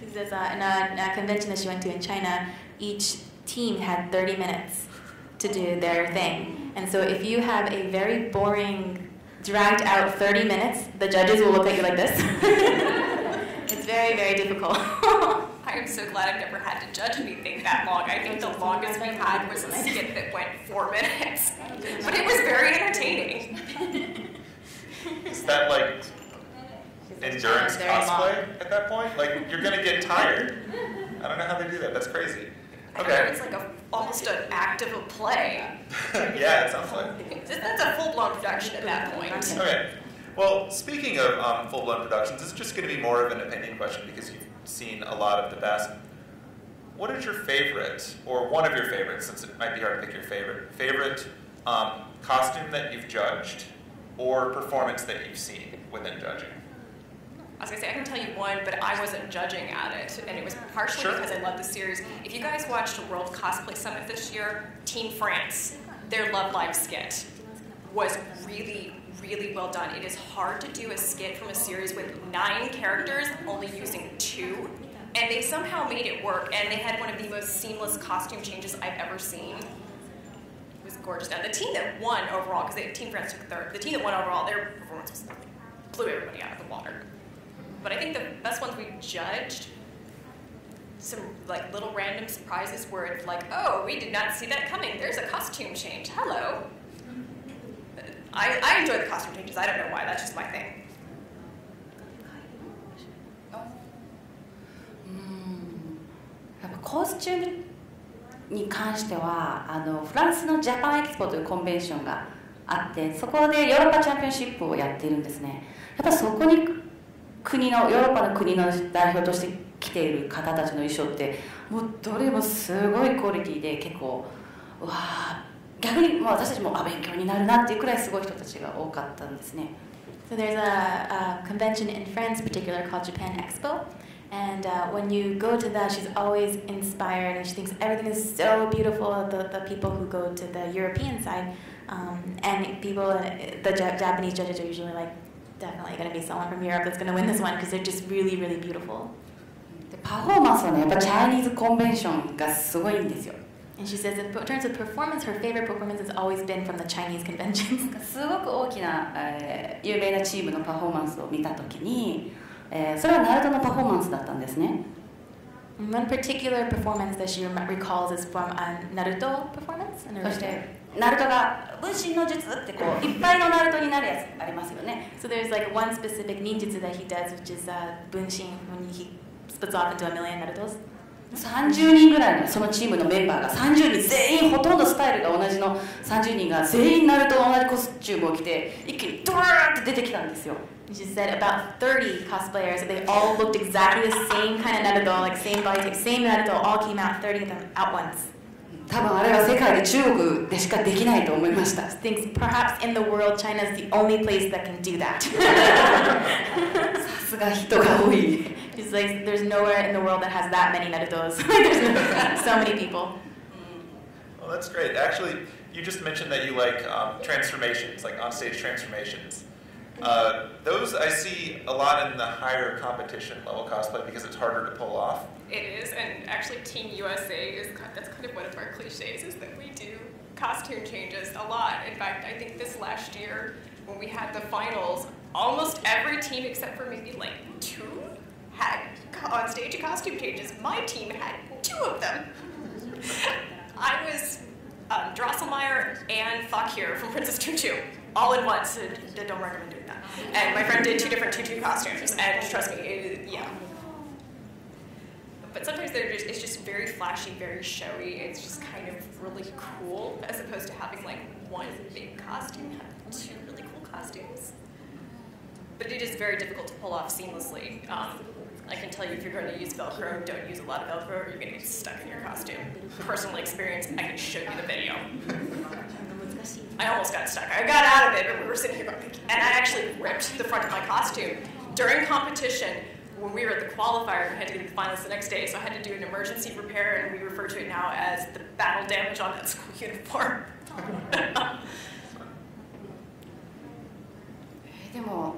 She says in a convention that she went to in China, each team had 30 minutes to do their thing. And so if you have a very boring, dragged out 30 minutes, the judges will look at you like this. It's very, very difficult. I am so glad I've never had to judge anything that long. I think the longest we had was a skit that went 4 minutes. But it was very entertaining. Is that like endurance cosplay at that point? Like, you're going to get tired. I don't know how they do that. That's crazy. Okay. It's like almost an act of a play. Yeah, it sounds like. That's a full-blown production at that point. Okay. Well, speaking of full-blown productions, it's just going to be more of an opinion question because you've seen a lot of the best. What is your favorite, or one of your favorites, since it might be hard to pick your favorite costume that you've judged or performance that you've seen within judging? I was going to say, I can tell you one, but I wasn't judging at it, and it was partially because I love the series. If you guys watched World Cosplay Summit this year, Team France, their Love Live skit was really, really well done. It is hard to do a skit from a series with 9 characters, only using 2, and they somehow made it work, and they had one of the most seamless costume changes I've ever seen. It was gorgeous. Now, the team that won overall, because Team France took 3rd, the team that won overall, their performance was blew everybody out of the water. But I think the best ones we judged, some like little random surprises where it's like, oh, we did not see that coming. There's a costume change. Hello. I enjoy the costume changes. I don't know why. That's just my thing. やっぱコスチュームに関してはフランスのジャパンエキスポというコンベンションがあって、そこでヨーロッパチャンピオンシップをやっているんですね。やっぱそこにヨーロッパの国の代表として来ている方たちの衣装ってもうどれもすごいクオリティで、結構うわ逆に私たちも勉強になるなっていうくらいすごい人たちが多かったんですね。So there's a convention in France, in particular, called Japan Expo. And when you go to that, she's always inspired, and she thinks everything is so beautiful. The people who go to the European side, and people, the Japanese judges are usually like, definitely going to be someone from Europe that's going to win this one because they're just really, really beautiful. パフォーマンスはね、やっぱチャイニーズコンベンションがすごいんですよ。And she says, in terms of performance, her favorite performance has always been from the Chinese conventions. すごく大きな、有名なチームのパフォーマンスを見たときに、それはナルトのパフォーマンスだったんですね。One particular performance that she recalls is from a Naruto performance. そしてナルトが分身の術ってこういっぱいのナルトになるやつありますよね。So there's like one specific ninjutsu that he does, which is bunshin, when he splits off into a million Narutos. 30人ぐらいのそのチームのメンバーが30人全員ほとんどスタイルが同じの30人が全員ナルトの同じコスチュームを着て一気にドワーって出てきたんですよ。She said about 30 cosplayers, they all looked exactly the same kind of Naruto, like same body type, same Naruto, all came out, 30 of them at once. 多分あれは世界で中国でしかできないと思いました。Thinks perhaps in the world, China is the only place that can do that. さすが人が多い。She's like, there's nowhere in the world that has that many Narutos. There's so many people. Well, that's great. Actually, you just mentioned that you like transformations, like on-stage transformations. Those I see a lot in the higher competition level cosplay because it's harder to pull off. It is, and actually Team USA that's kind of one of our cliches, is that we do costume changes a lot. In fact, I think this last year when we had the finals, almost every team except for maybe like 2 had on stage costume changes. My team had 2 of them. I was Drosselmeyer and Fakir from Princess Tutu, all in one, so don't recommend doing that. And my friend did 2 different Tutu costumes, and trust me, yeah. But sometimes it's just very flashy, very showy. It's just kind of really cool, as opposed to having like one big costume, have 2 really cool costumes. But it is very difficult to pull off seamlessly. I can tell you if you're going to use Velcro, don't use a lot of Velcro or you're going to get stuck in your costume. Personal experience, I can show you the video. I almost got stuck. I got out of it, but we were sitting here going, and I actually ripped the front of my costume. During competition, when we were at the qualifier, we had to get to the finals the next day, so I had to do an emergency repair, and we refer to it now as the battle damage on that school uniform. でも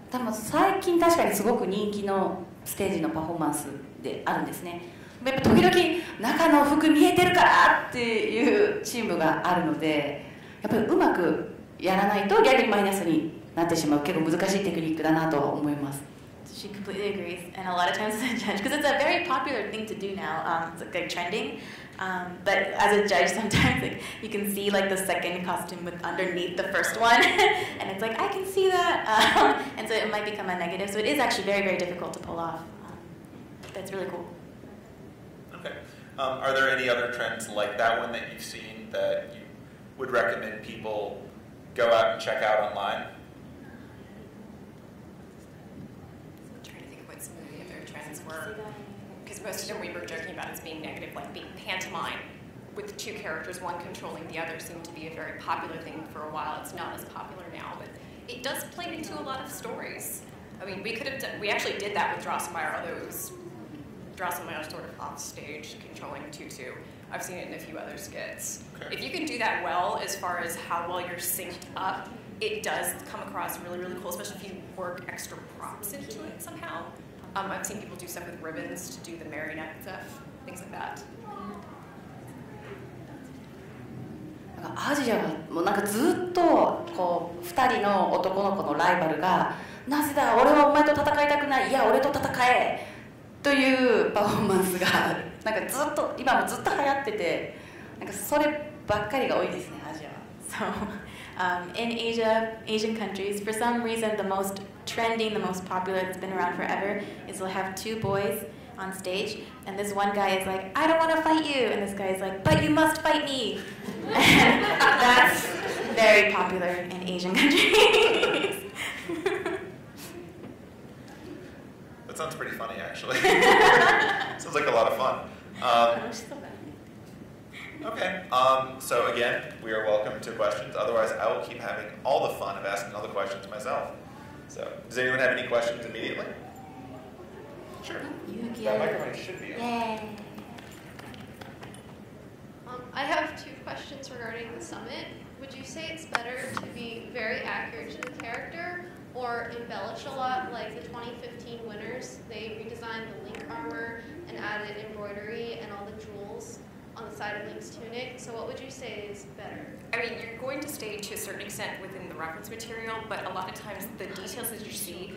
多分最近確かにすごく人気のステージのパフォーマンスであるんですね。やっぱ時々中の服見えてるからっていうチームがあるので、やっぱりうまくやらないと逆にマイナスになってしまう結構難しいテクニックだなと思います。She completely agrees, and a lot of times as a judge, because it's a very popular thing to do now, it's like trending. But as a judge, sometimes like you can see like the second costume with underneath the first one, and it's like I can see that, and so it might become a negative. So it is actually very, very difficult to pull off. That's really cool. Okay. Are there any other trends like that one that you've seen that you would recommend people go out and check out online? Because most of them we were joking about as being negative, like being pantomime with 2 characters, one controlling the other, seemed to be a very popular thing for a while. It's not as popular now, but it does play into a lot of stories. I mean, we actually did that with Drosselmeyer, although it was Drosselmeyer sort of off stage controlling Tutu. I've seen it in a few other skits. Okay. If you can do that well, as far as how well you're synced up, it does come across really, really cool, especially if you work extra props into it somehow. I've seen people do stuff with ribbons to do the marionette stuff, things like that. アジアはもうなんかずっとこう2人の男の子のライバルがなぜだ俺はお前と戦いたくないいや俺と戦えというパフォーマンスがなんかずっと今もずっと流行っててなんかそればっかりが多いですねアジアは。So, in Asian countries, for some reason, the most trending, the most popular that's been around forever is they'll have 2 boys on stage, and this one guy is like, I don't want to fight you, and this guy is like, but you must fight me. And that's very popular in Asian countries. That sounds pretty funny, actually. Sounds like a lot of fun. Okay, so again, we are welcome to questions. Otherwise, I will keep having all the fun of asking all the questions myself. So, does anyone have any questions immediately? Sure. That microphone should be on. Yay. I have 2 questions regarding the summit. Would you say it's better to be very accurate to the character or embellish a lot, like the 2015 winners? They redesigned the Link armor and added embroidery and all the jewels on the side of Link's tunic. So what would you say is better? I mean, you're going to stay to a certain extent within the reference material, but a lot of times the details that you see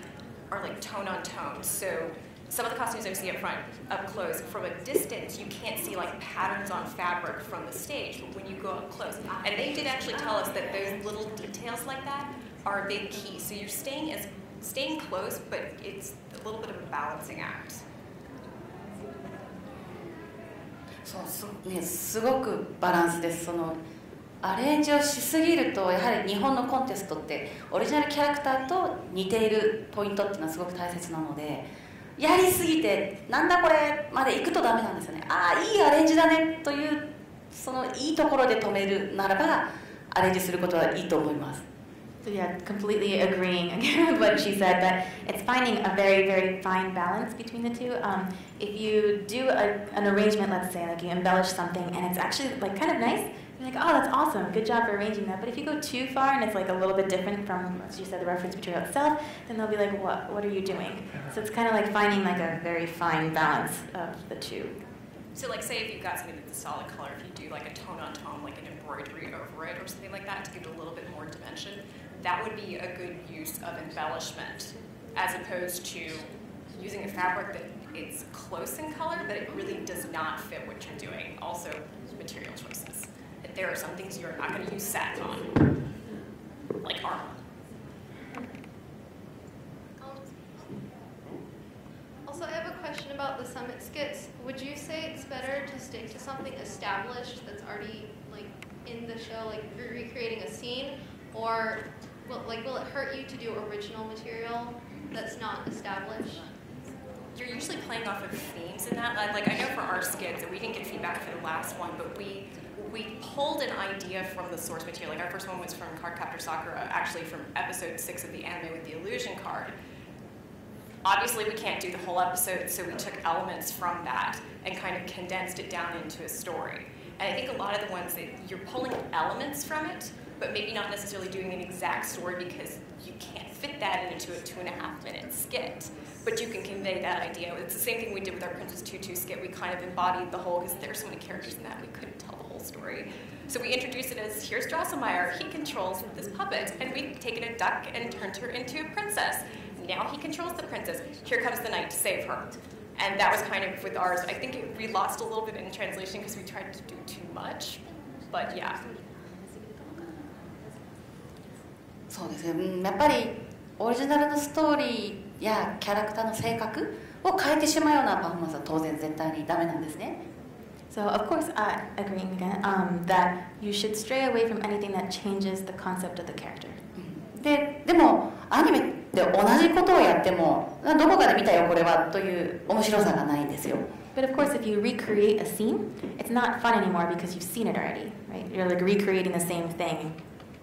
are like tone on tone. So some of the costumes I see up front, up close, from a distance, you can't see like patterns on fabric from the stage, but when you go up close, and they did actually tell us that those little details like that are a big key. So you're staying close, but it's a little bit of a balancing act. そうね、すごくバランスです。そのアレンジをしすぎるとやはり日本のコンテストってオリジナルキャラクターと似ているポイントっていうのはすごく大切なので、やりすぎてなんだこれまで行くとダメなんですよね。ああいいアレンジだねというそのいいところで止めるならばアレンジすることはいいと思います。So yeah, completely agreeing again with what she said, but it's finding a very, very fine balance between the two. If you do an arrangement, let's say, like you embellish something and it's actually like kind of nice, you're like, oh, that's awesome, good job for arranging that. But if you go too far and it's like a little bit different from, as you said, the reference material itself, then they'll be like, what are you doing? So it's kind of like finding like a very fine balance of the two. So like say if you've got something that's a solid color, if you do like a tone on tone, like an embroidery over it or something like that to give it a little bit more dimension, that would be a good use of embellishment as opposed to using a fabric that it's close in color but it really does not fit what you're doing. Also material choices. That there are some things you're not going to use satin on, like armor. Also, I have a question about the summit skits. Would you say it's better to stick to something established that's already like in the show, like you're recreating a scene, or will it hurt you to do original material that's not established? You're usually playing off of themes in that. Like I know for our skits, and we didn't get feedback for the last one, but we pulled an idea from the source material. Like our first one was from Cardcaptor Sakura, actually from episode 6 of the anime with the illusion card. Obviously, we can't do the whole episode, so we took elements from that and kind of condensed it down into a story. And I think a lot of the ones that you're pulling elements from it, but maybe not necessarily doing an exact story because you can't fit that into a 2.5-minute skit. But you can convey that idea. It's the same thing we did with our Princess Tutu skit. We kind of embodied the whole, because there's so many characters in that, we couldn't tell the whole story. So we introduced it as, here's Drosselmeyer, he controls this puppet, and we've taken a duck and turned her into a princess. Now he controls the princess. Here comes the knight to save her. And that was kind of with ours. I think we lost a little bit in translation because we tried to do too much. But yeah. そうですね。やっぱりオリジナルのストーリーやキャラクターの性格を変えてしまうようなパフォーマンスは当然絶対にダメなんですね。So of course, agreeing again, that you should stray away from anything that changes the concept of the character. でもアニメって同じことをやってもどこかで見たよこれはという面白さがないんですよ。But of course, if you recreate a scene, it's not fun anymore because you've seen it already, right? You're like recreating the same thing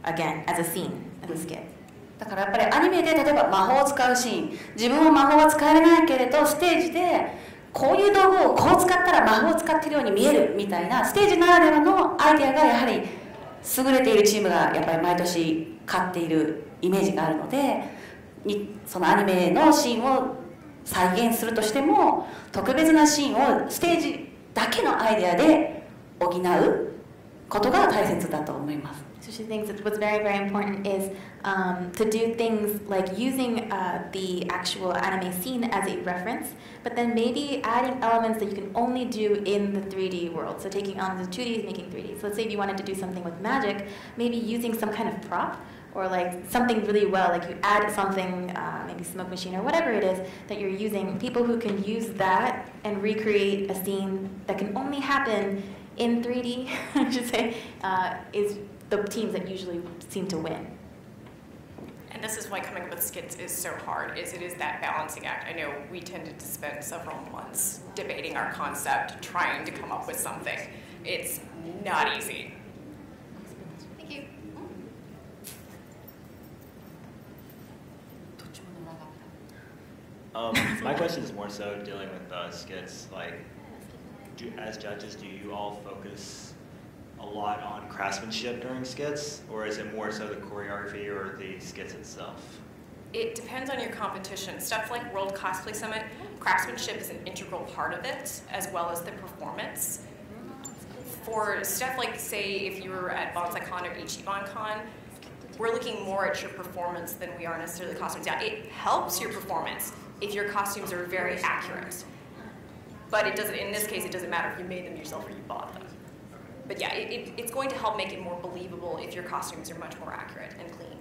again as a scene, as a skit. だからやっぱりアニメで例えば魔法を使うシーン、自分は魔法は使えないけれどステージでこういう道具をこう使ったら魔法を使ってるように見えるみたいなステージならではのアイデアがやはり優れているチームがやっぱり毎年勝っているイメージがあるので、そのアニメのシーンを再現するとしても特別なシーンをステージだけのアイデアで補うことが大切だと思います。So she thinks that what's very, very important is to do things like using the actual anime scene as a reference, but then maybe adding elements that you can only do in the 3D world. So taking on the 2D, making 3D. So let's say if you wanted to do something with magic, maybe using some kind of prop or like something really well, like you add something, maybe smoke machine or whatever it is that you're using, people who can use that and recreate a scene that can only happen in 3D, I should say, is the teams that usually seem to win. And this is why coming up with skits is so hard, is it is that balancing act. I know we tended to spend several months debating our concept, trying to come up with something. It's not easy. Thank you. My question is more so dealing with skits. Like, as judges, do you all focus a lot on craftsmanship during skits, or is it more so the choreography or the skits itself? It depends on your competition. Stuff like World Cosplay Summit, craftsmanship is an integral part of it, as well as the performance. For stuff like, say, if you were at BonsaiCon or IchibanCon, we're looking more at your performance than we are necessarily costumes. Yeah, it helps your performance if your costumes are very accurate. But it doesn't, in this case, it doesn't matter if you made them yourself or you bought them. But yeah, it's going to help make it more believable if your costumes are much more accurate and clean.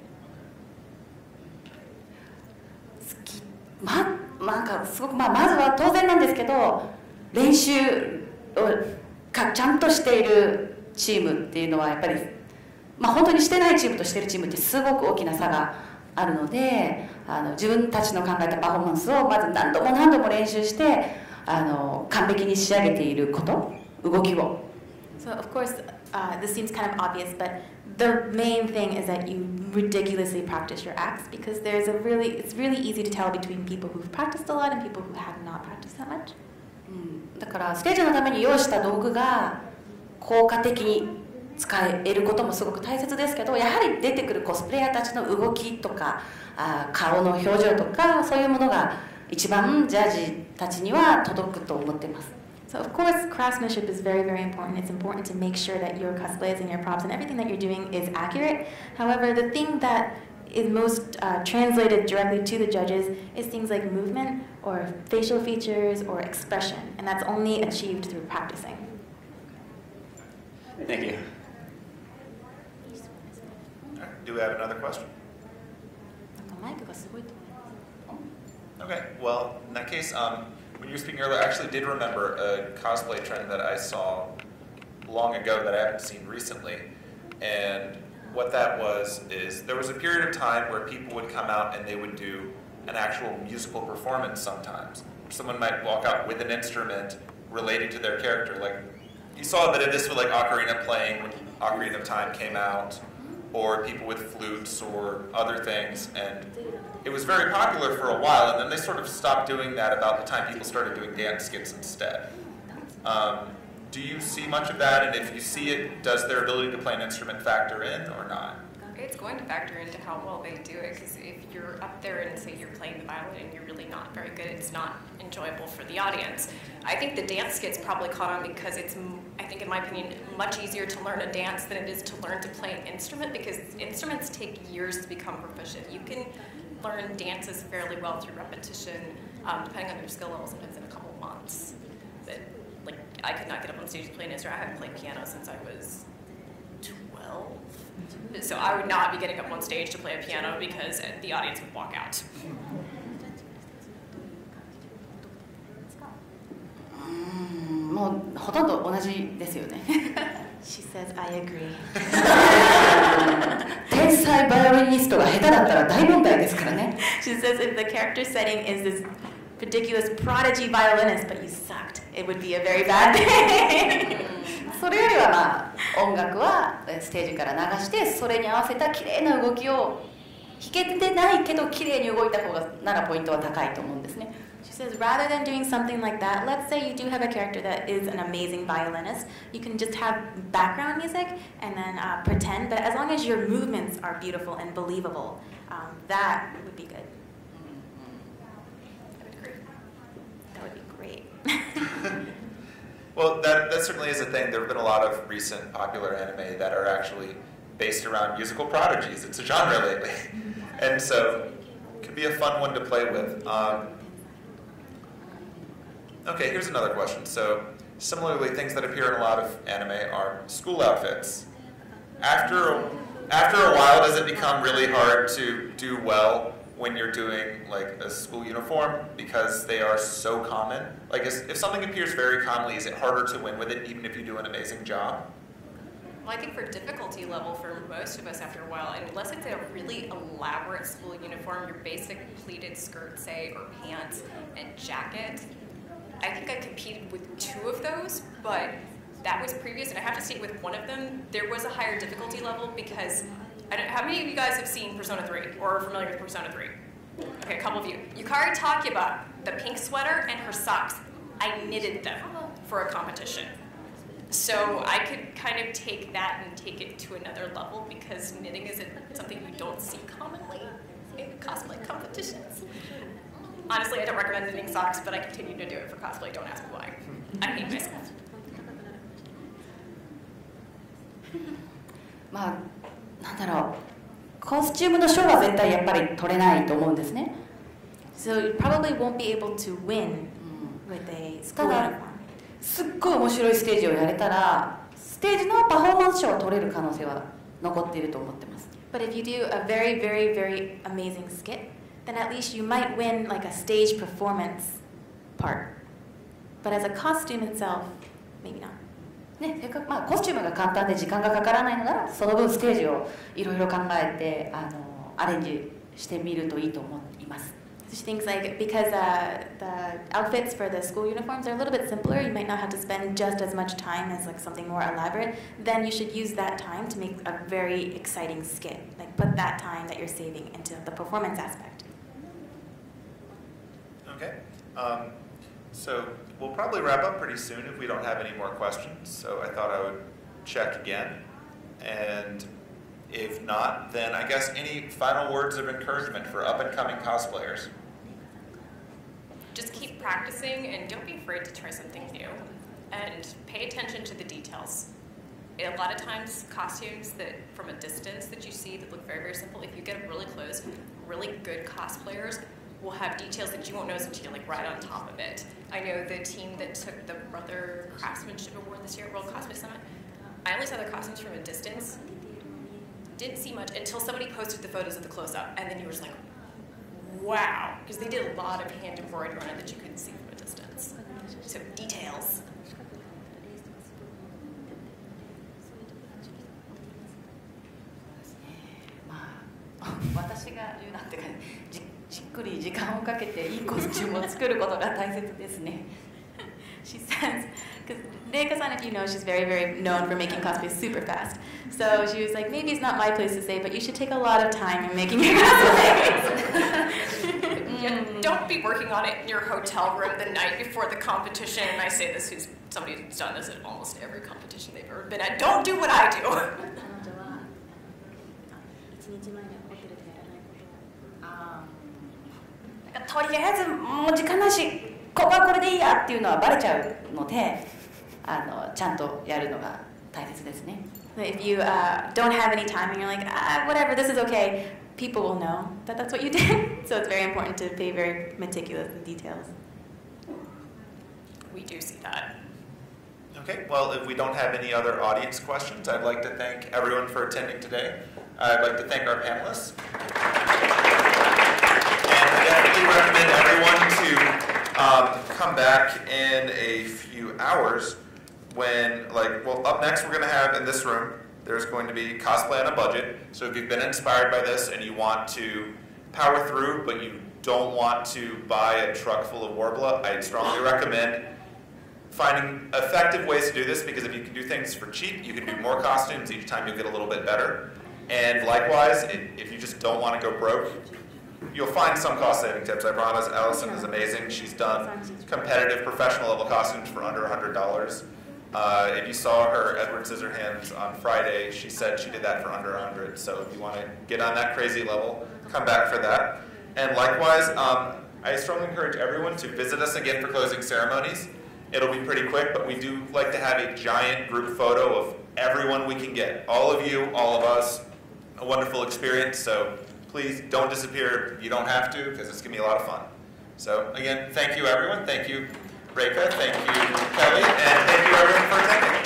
なんかすごくまずは当然なんですけど、練習をちゃんとしているチームっていうのはやっぱり、本当にしてないチームとしているチームってすごく大きな差があるので、自分たちの考えたパフォーマンスをまず何度も何度も練習して完璧に仕上げていること、動きを。So of course, this seems kind of obvious, but the main thing is that you ridiculously practice your acts, because it's really easy to tell between people who've practiced a lot and people who have not practiced that much. だからステージのために用意した道具が効果的に使えることもすごく大切ですけど、やはり出てくるコスプレイヤーたちの動きとか顔の表情とか、そういうものが一番ジャッジたちには届くと思っています。So of course, craftsmanship is very, very important. It's important to make sure that your cosplays and your props and everything that you're doing is accurate. However, the thing that is most translated directly to the judges is things like movement or facial features or expression, and that's only achieved through practicing. Thank you. Do we have another question? Okay, well, in that case, when you were speaking earlier, I actually did remember a cosplay trend that I saw long ago that I haven't seen recently. And what that was is there was a period of time where people would come out and they would do an actual musical performance sometimes. Someone might walk out with an instrument related to their character. Like, you saw a bit of this with like Ocarina playing when Ocarina of Time came out, or people with flutes or other things. And it was very popular for a while, and then they sort of stopped doing that about the time people started doing dance skits instead. Do you see much of that? And if you see it, does their ability to play an instrument factor in or not? It's going to factor into how well they do it, because if you're up there and say you're playing the violin and you're really not very good, it's not enjoyable for the audience. I think the dance skits probably caught on because it's, I think in my opinion, much easier to learn a dance than it is to learn to play an instrument, because instruments take years to become proficient. You can learn dances fairly well through repetition, depending on your skill level, sometimes in a couple of months. But like, I could not get up on stage to play an instrument. I haven't played piano since I was 12. So I would not be getting up on stage to play a piano because the audience would walk out. もうほとんど同じですよね。She says, I agree. 天才バイオリニストが下手だったら大問題ですからね。She says if the character setting is this ridiculous prodigy violinist, but you sucked, it would be a very bad thing. それよりは音楽はステージから流して、それに合わせた綺麗な動きを弾けてないけど綺麗に動いた方がならポイントは高いと思うんですね。She says rather than doing something like that, let's say you do have a character that is an amazing violinist, you can just have background music and then pretend, but as long as your movements are beautiful and believable, that would be good. That would be great. Well, that certainly is a thing. There have been a lot of recent popular anime that are actually based around musical prodigies. It's a genre lately. And so it could be a fun one to play with. Okay, here's another question. So similarly, things that appear in a lot of anime are school outfits. After after a while, does it become really hard to do well when you're doing like a school uniform because they are so common? Like if something appears very commonly, is it harder to win with it even if you do an amazing job? Well, I think for difficulty level, for most of us after a while, unless it's a really elaborate school uniform, your basic pleated skirt, say, or pants and jacket, I think I competed with 2 of those, but that was previous, and I have to state with one of them, there was a higher difficulty level because, how many of you guys have seen Persona 3 or are familiar with Persona 3? Okay, a couple of you. Yukari Takuba, the pink sweater and her socks, I knitted them for a competition. So I could kind of take that and take it to another level because knitting is something you don't see commonly in cosplay competitions. Honestly, I don't recommend knitting socks, but I continue to do it for cosplay. Don't ask me why. I hate myself. まあ、なんだろう、コスチュームの賞は絶対やっぱり取れないと思うんですね。So you probably won't be able to win with a school ただ uniform. すっごい面白いステージをやれたら、ステージのパフォーマンス賞を取れる可能性は残っていると思ってます。But if you do a very, very, very amazing skit, then at least you might win like a stage performance part. But as a costume itself, maybe not. ね、せっかくまあコスチュームが簡単で時間がかからないのなら、その分ステージをいろいろ考えてアレンジしてみるといいと思います。So she thinks like because the outfits for the school uniforms are a little bit simpler, you might not have to spend just as much time as like something more elaborate. Then you should use that time to make a very exciting skit. Like put that time that you're saving into the performance aspect. Okay. So we'll probably wrap up pretty soon if we don't have any more questions. So I thought I would check again. And if not, then I guess any final words of encouragement for up-and-coming cosplayers? Just keep practicing and don't be afraid to try something new. And pay attention to the details. A lot of times, costumes that from a distance that you see that look very, very simple, if you get up really close, really good cosplayers will have details that you won't notice until you're like right on top of it. I know the team that took the Brother Craftsmanship Award this year at World Cosplay Summit, I only saw their costumes from a distance. Didn't see much until somebody posted the photos of the close-up, and then you were just like, wow, because they did a lot of hand embroidery on it that you couldn't see from a distance. So details. 私が言うなんてかじっくり時間をかけていいコスチュームを作ることが大切ですね。She says, because Reika-san, if you know, she's very, very known for making cosplays super fast. So she was like, maybe it's not my place to say, but you should take a lot of time in making your cosplays. Don't be working on it in your hotel room the night before the competition. And I say this who's somebody who's done this at almost every competition they've ever been at. Don't do what I do. とりあえずもう時間なし、ここはこれでいいやっていうのはバレちゃうので、ちゃんとやるのが大切ですね。If you don't have any time and you're like, whatever, this is okay, people will know that that's what you did. So it's very important to be very meticulous in details. We do see that. Okay, well, if we don't have any other audience questions, I'd like to thank everyone for attending today. I'd like to thank our panelists. And I definitely recommend everyone to come back in a few hours when, up next we're going to have in this room, there's going to be cosplay on a budget. So if you've been inspired by this and you want to power through, but you don't want to buy a truck full of Warbler, I'd strongly recommend finding effective ways to do this, because if you can do things for cheap, you can do more costumes. Each time you'll get a little bit better. And likewise, if you just don't want to go broke, you'll find some cost-saving tips. I promise. Allison is amazing. She's done competitive professional level costumes for under $100. If you saw her Edward Scissorhands on Friday, she said she did that for under $100. So if you want to get on that crazy level, come back for that. And likewise, I strongly encourage everyone to visit us again for closing ceremonies. It'll be pretty quick, but we do like to have a giant group photo of everyone we can get. All of you, all of us, a wonderful experience. So please don't disappear. You don't have to, because it's going to be a lot of fun. So again, thank you everyone. Thank you, Reika. Thank you, Kelly. And thank you everyone for attending.